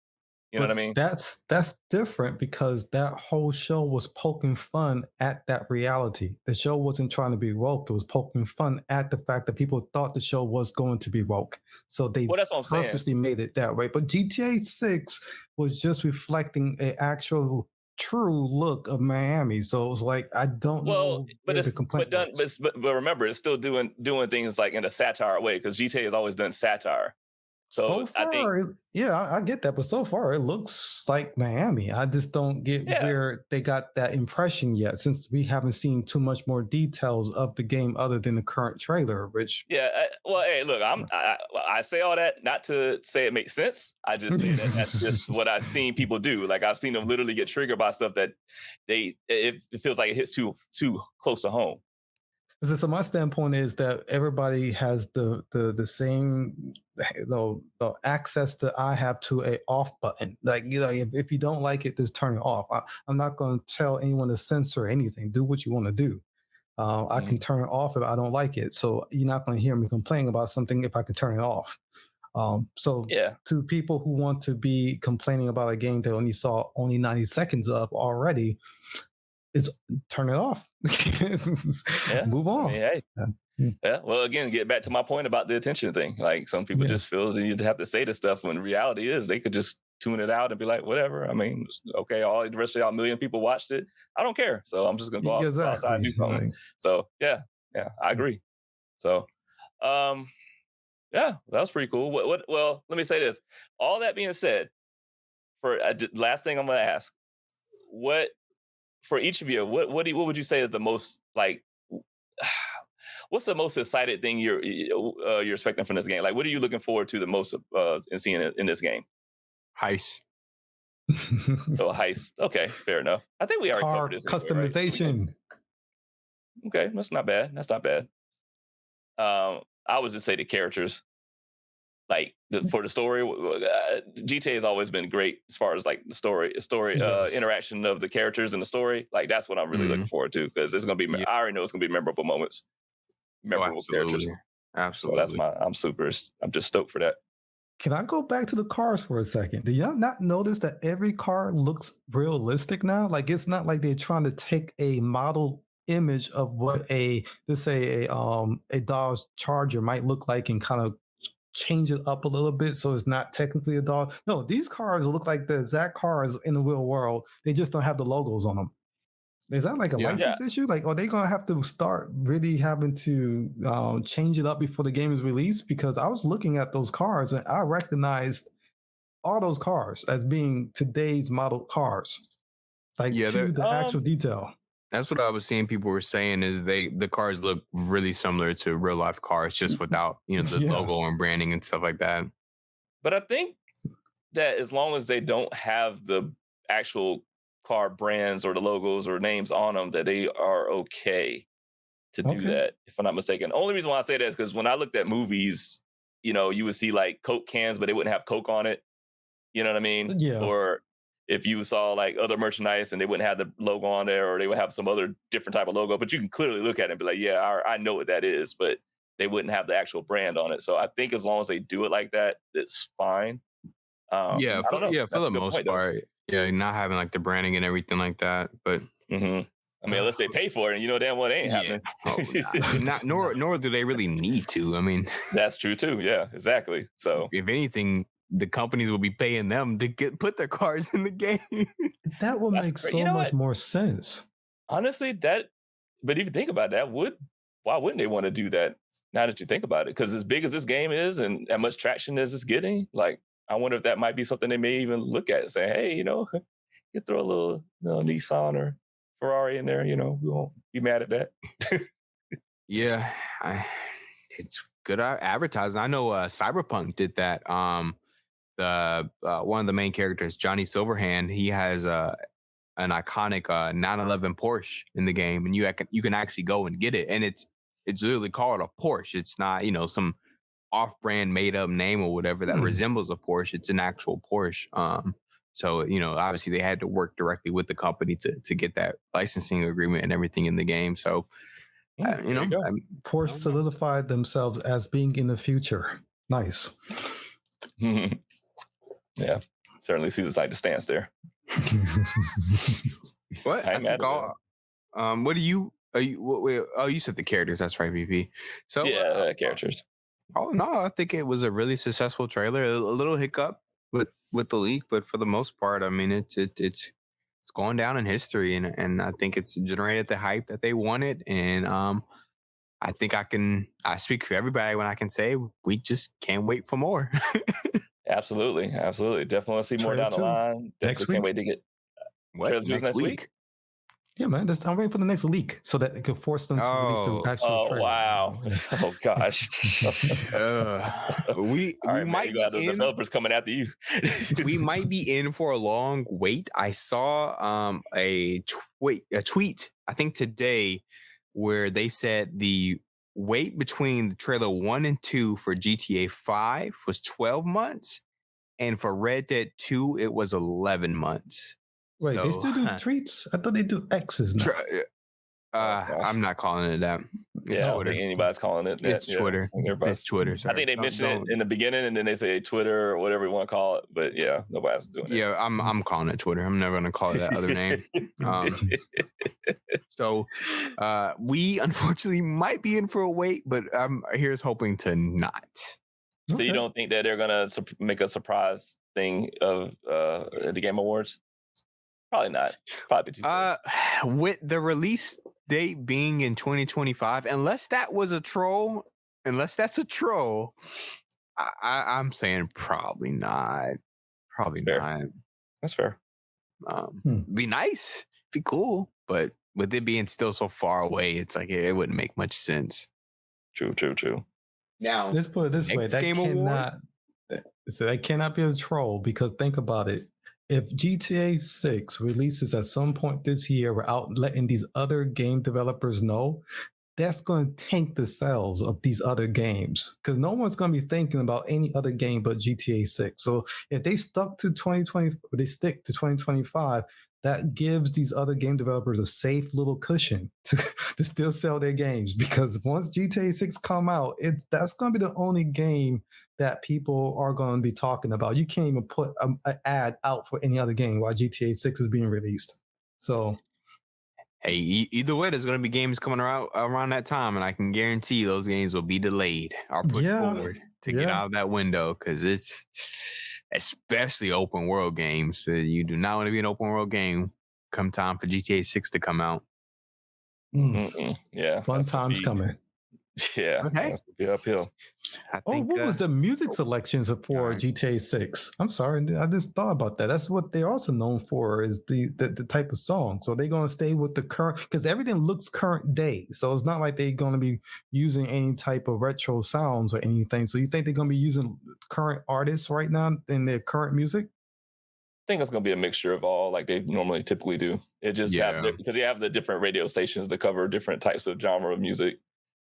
you know what I mean? That's different because that whole show was poking fun at that reality. The show wasn't trying to be woke. It was poking fun at the fact that people thought the show was going to be woke. So they that's what I'm purposely made it that way. But GTA 6 was just reflecting an actual true look of Miami. So it was like, I don't know. But remember, it's still doing things like in a satire way, because GTA has always done satire. So far, I get that, but so far it looks like Miami. I just don't get where they got that impression yet, since we haven't seen too much more details of the game other than the current trailer. Which, hey, look, I say all that not to say it makes sense. I just say that's just what I've seen people do. Like I've seen them literally get triggered by stuff that it feels like it hits too close to home. So my standpoint is that everybody has the same the access that I have to a off button. Like, if you don't like it, just turn it off. I'm not going to tell anyone to censor anything. Do what you want to do. I can turn it off if I don't like it. So you're not going to hear me complaining about something if I can turn it off. To people who want to be complaining about a game they only saw 90 seconds of already, is turn it off. Move on. I mean, well, again, get back to my point about the attention thing. Like some people just feel they need to have to say this stuff, when the reality is they could just tune it out and be like, whatever. I mean, okay, all the rest of y'all million people watched it. I don't care. So I'm just gonna go outside and do something. So yeah, I agree. So that was pretty cool. Well, let me say this. All that being said, for last thing I'm gonna ask, for each of you, what would you say is the most, like, what's the most excited thing you're expecting from this game? Like, what are you looking forward to the most in seeing it in this game? Heist. So a heist. Okay, fair enough. I think we already covered this. Customization. Anyway, right? Okay, that's not bad. I would just say the characters. Like for the story, GTA has always been great as far as like the story interaction of the characters in the story. Like that's what I'm really looking forward to, because it's gonna be. I already know it's gonna be memorable moments, memorable characters. Absolutely. So I'm just stoked for that. Can I go back to the cars for a second? Do y'all not notice that every car looks realistic now? Like it's not like they're trying to take a model image of what let's say a Dodge Charger might look like and kind of change it up a little bit so it's not technically a Dodge. No, these cars look like the exact cars in the real world. They just don't have the logos on them. Is that like a license issue? Like, are they gonna have to start really having to change it up before the game is released? Because I was looking at those cars and I recognized all those cars as being today's model cars, like to the actual detail. That's what I was seeing. People were saying is the cars look really similar to real life cars, just without the logo and branding and stuff like that. But I think that as long as they don't have the actual car brands or the logos or names on them, that they are okay to do that, if I'm not mistaken. The only reason why I say that is because when I looked at movies, you would see like Coke cans, but they wouldn't have Coke on it. You know what I mean? Yeah. Or if you saw like other merchandise and they wouldn't have the logo on there, or they would have some other different type of logo, but you can clearly look at it and be like, yeah, I know what that is, but they wouldn't have the actual brand on it. So I think as long as they do it like that, it's fine. For the most part. Yeah, not having like the branding and everything like that. But I mean, unless they pay for it, and damn well it ain't happening. Nor do they really need to. I mean, that's true too. Yeah, exactly. So if anything, the companies will be paying them to put their cars in the game. That would make so much more sense. Honestly, but if you think about that, why wouldn't they want to do that? Now that you think about it, because as big as this game is and as much traction as it's getting, like, I wonder if that might be something they may even look at and say, hey, you throw a little Nissan or Ferrari in there, we won't be mad at that. Yeah, it's good advertising. I know Cyberpunk did that. The one of the main characters, Johnny Silverhand, he has an iconic 911 Porsche in the game, and you can actually go and get it, and it's literally called a Porsche. It's not some off-brand made-up name or whatever that resembles a Porsche. It's an actual Porsche. So obviously they had to work directly with the company to get that licensing agreement and everything in the game. So Porsche solidified themselves as being in the future. Nice. Yeah, certainly seems like the stance there. What? What do you? You said the characters. That's right, VP. So characters. Oh no, I think it was a really successful trailer. A little hiccup with the leak, but for the most part, I mean, it's going down in history, and I think it's generated the hype that they wanted. And I think I speak for everybody when I can say we just can't wait for more. Absolutely. Definitely want to see more down the line. Next week. Can't wait to get next week. Yeah, man. I'm waiting for the next leak so that it could force them to release the actual trailer. Wow. Oh, gosh. We might be the developers coming after you. We might be in for a long wait. I saw a tweet, I think today, where they said the wait between the trailer 1 and 2 for GTA 5 was 12 months. And for Red Dead 2, it was 11 months. Wait, they still do tweets? I thought they do X's now. I'm not calling it that. It's Twitter. Anybody's calling it that. It's Twitter. It's Twitter. Sorry. I think they mentioned it in the beginning, and then they say Twitter or whatever you want to call it. But yeah, nobody's doing it. Yeah, I'm calling it Twitter. I'm never going to call it that other name. So we unfortunately might be in for a wait, but here's hoping to not. So you don't think that they're going to make a surprise thing of the Game Awards? Probably not. Probably too close. With the release date being in 2025, unless that's a troll, I'm saying probably not. Probably not. That's fair. Be nice, be cool, but with it being still so far away, it's like it wouldn't make much sense. True. Now, let's put it this way: that cannot be a troll, because think about it. If GTA 6 releases at some point this year without letting these other game developers know, that's going to tank the sales of these other games, because no one's going to be thinking about any other game but GTA 6. So if they stick to 2025, that gives these other game developers a safe little cushion to still sell their games, because once GTA 6 come out, that's going to be the only game that people are going to be talking about. You can't even put an ad out for any other game while GTA 6 is being released. So, Hey, either way, there's going to be games coming around that time, and I can guarantee those games will be delayed or put forward to get out of that window, because it's especially open world games. You do not want to be an open world game come time for GTA 6 to come out. Yeah, fun times coming. Yeah, okay. That's be uphill. What was the music selections for GTA 6? I'm sorry, I just thought about that. That's what they're also known for, is the type of song. So they're going to stay with the current, because everything looks current day. So it's not like they're going to be using any type of retro sounds or anything. So you think they're going to be using current artists right now in their current music? I think it's going to be a mixture of all, like they normally typically do. It just because you have the different radio stations to cover different types of genre of music.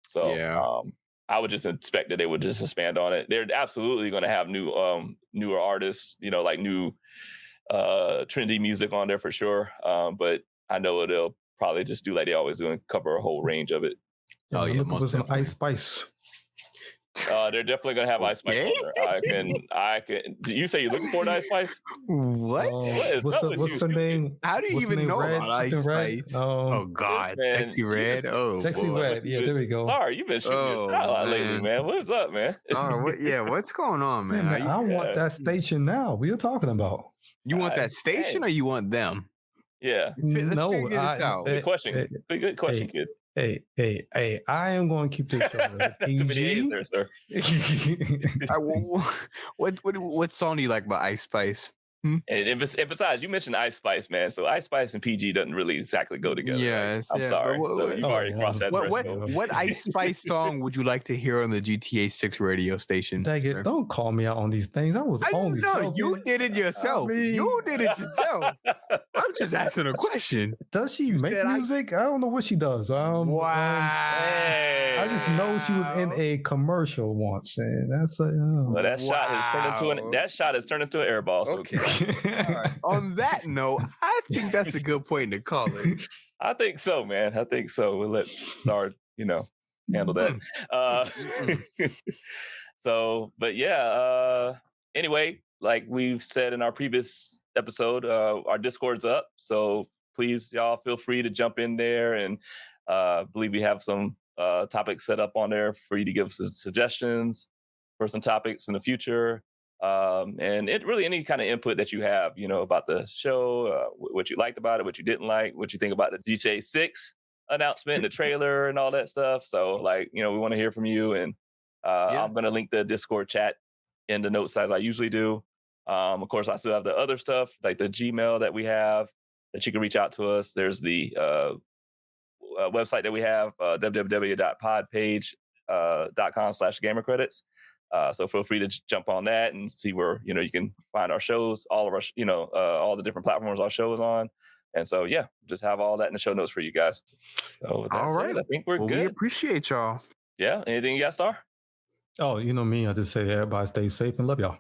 So I would just expect that they would just expand on it. They're absolutely going to have newer artists, like new trendy music on there for sure. But I know they'll probably just do like they always do and cover a whole range of it. Look for some Ice Spice. They're definitely gonna have Ice Spice on there. I can. You say you're looking for an Ice Spice? What? What's the name? How do you even know about Ice Spice? Oh God, man, Sexy Red. Sexy Red. Yeah, there we go. Sorry, you've been shooting your shot a lot lately, man. What's up, man? What's going on, man? I want that station now. What are you talking about? You want that station, or you want them? Yeah. Good question. Good question, kid. Hey, I am going to keep this show PG. There, sir. What song do you like about Ice Spice? And besides, you mentioned Ice Spice, man. So Ice Spice and PG doesn't really exactly go together. Yes, right? I'm sorry. So you've already crossed that threshold. What Ice Spice song would you like to hear on the GTA 6 radio station? Dang it, don't call me out on these things. That was only you did it yourself. You did it yourself. I'm just asking a question. Does she make music? I don't know what she does. Wow. I just know she was in a commercial once, and that's well, that shot has turned into an airball. So okay. All right. On that note, I think that's a good point to call it. I think so, man. I think so. Let's start, handle that. But yeah, anyway, like we've said in our previous episode, our Discord's up. So please, y'all feel free to jump in there, and believe we have some topics set up on there for you to give us suggestions for some topics in the future. And it really any kind of input that you have, about the show, what you liked about it, what you didn't like, what you think about the GTA 6 announcement, the trailer, and all that stuff. So, we want to hear from you. And I'm going to link the Discord chat in the notes as I usually do. Of course, I still have the other stuff, like the Gmail that we have that you can reach out to us. There's the website that we have, www.podpage.com/GamerCredits. So feel free to jump on that and see where, you can find our shows, all of our, all the different platforms our show is on. And so, just have all that in the show notes for you guys. So that's it. I think we're good. We appreciate y'all. Yeah. Anything you got, Star? Oh, you know me. I just say everybody stay safe and love y'all.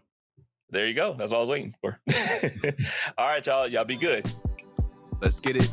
There you go. That's what I was waiting for. All right, y'all. Y'all be good. Let's get it.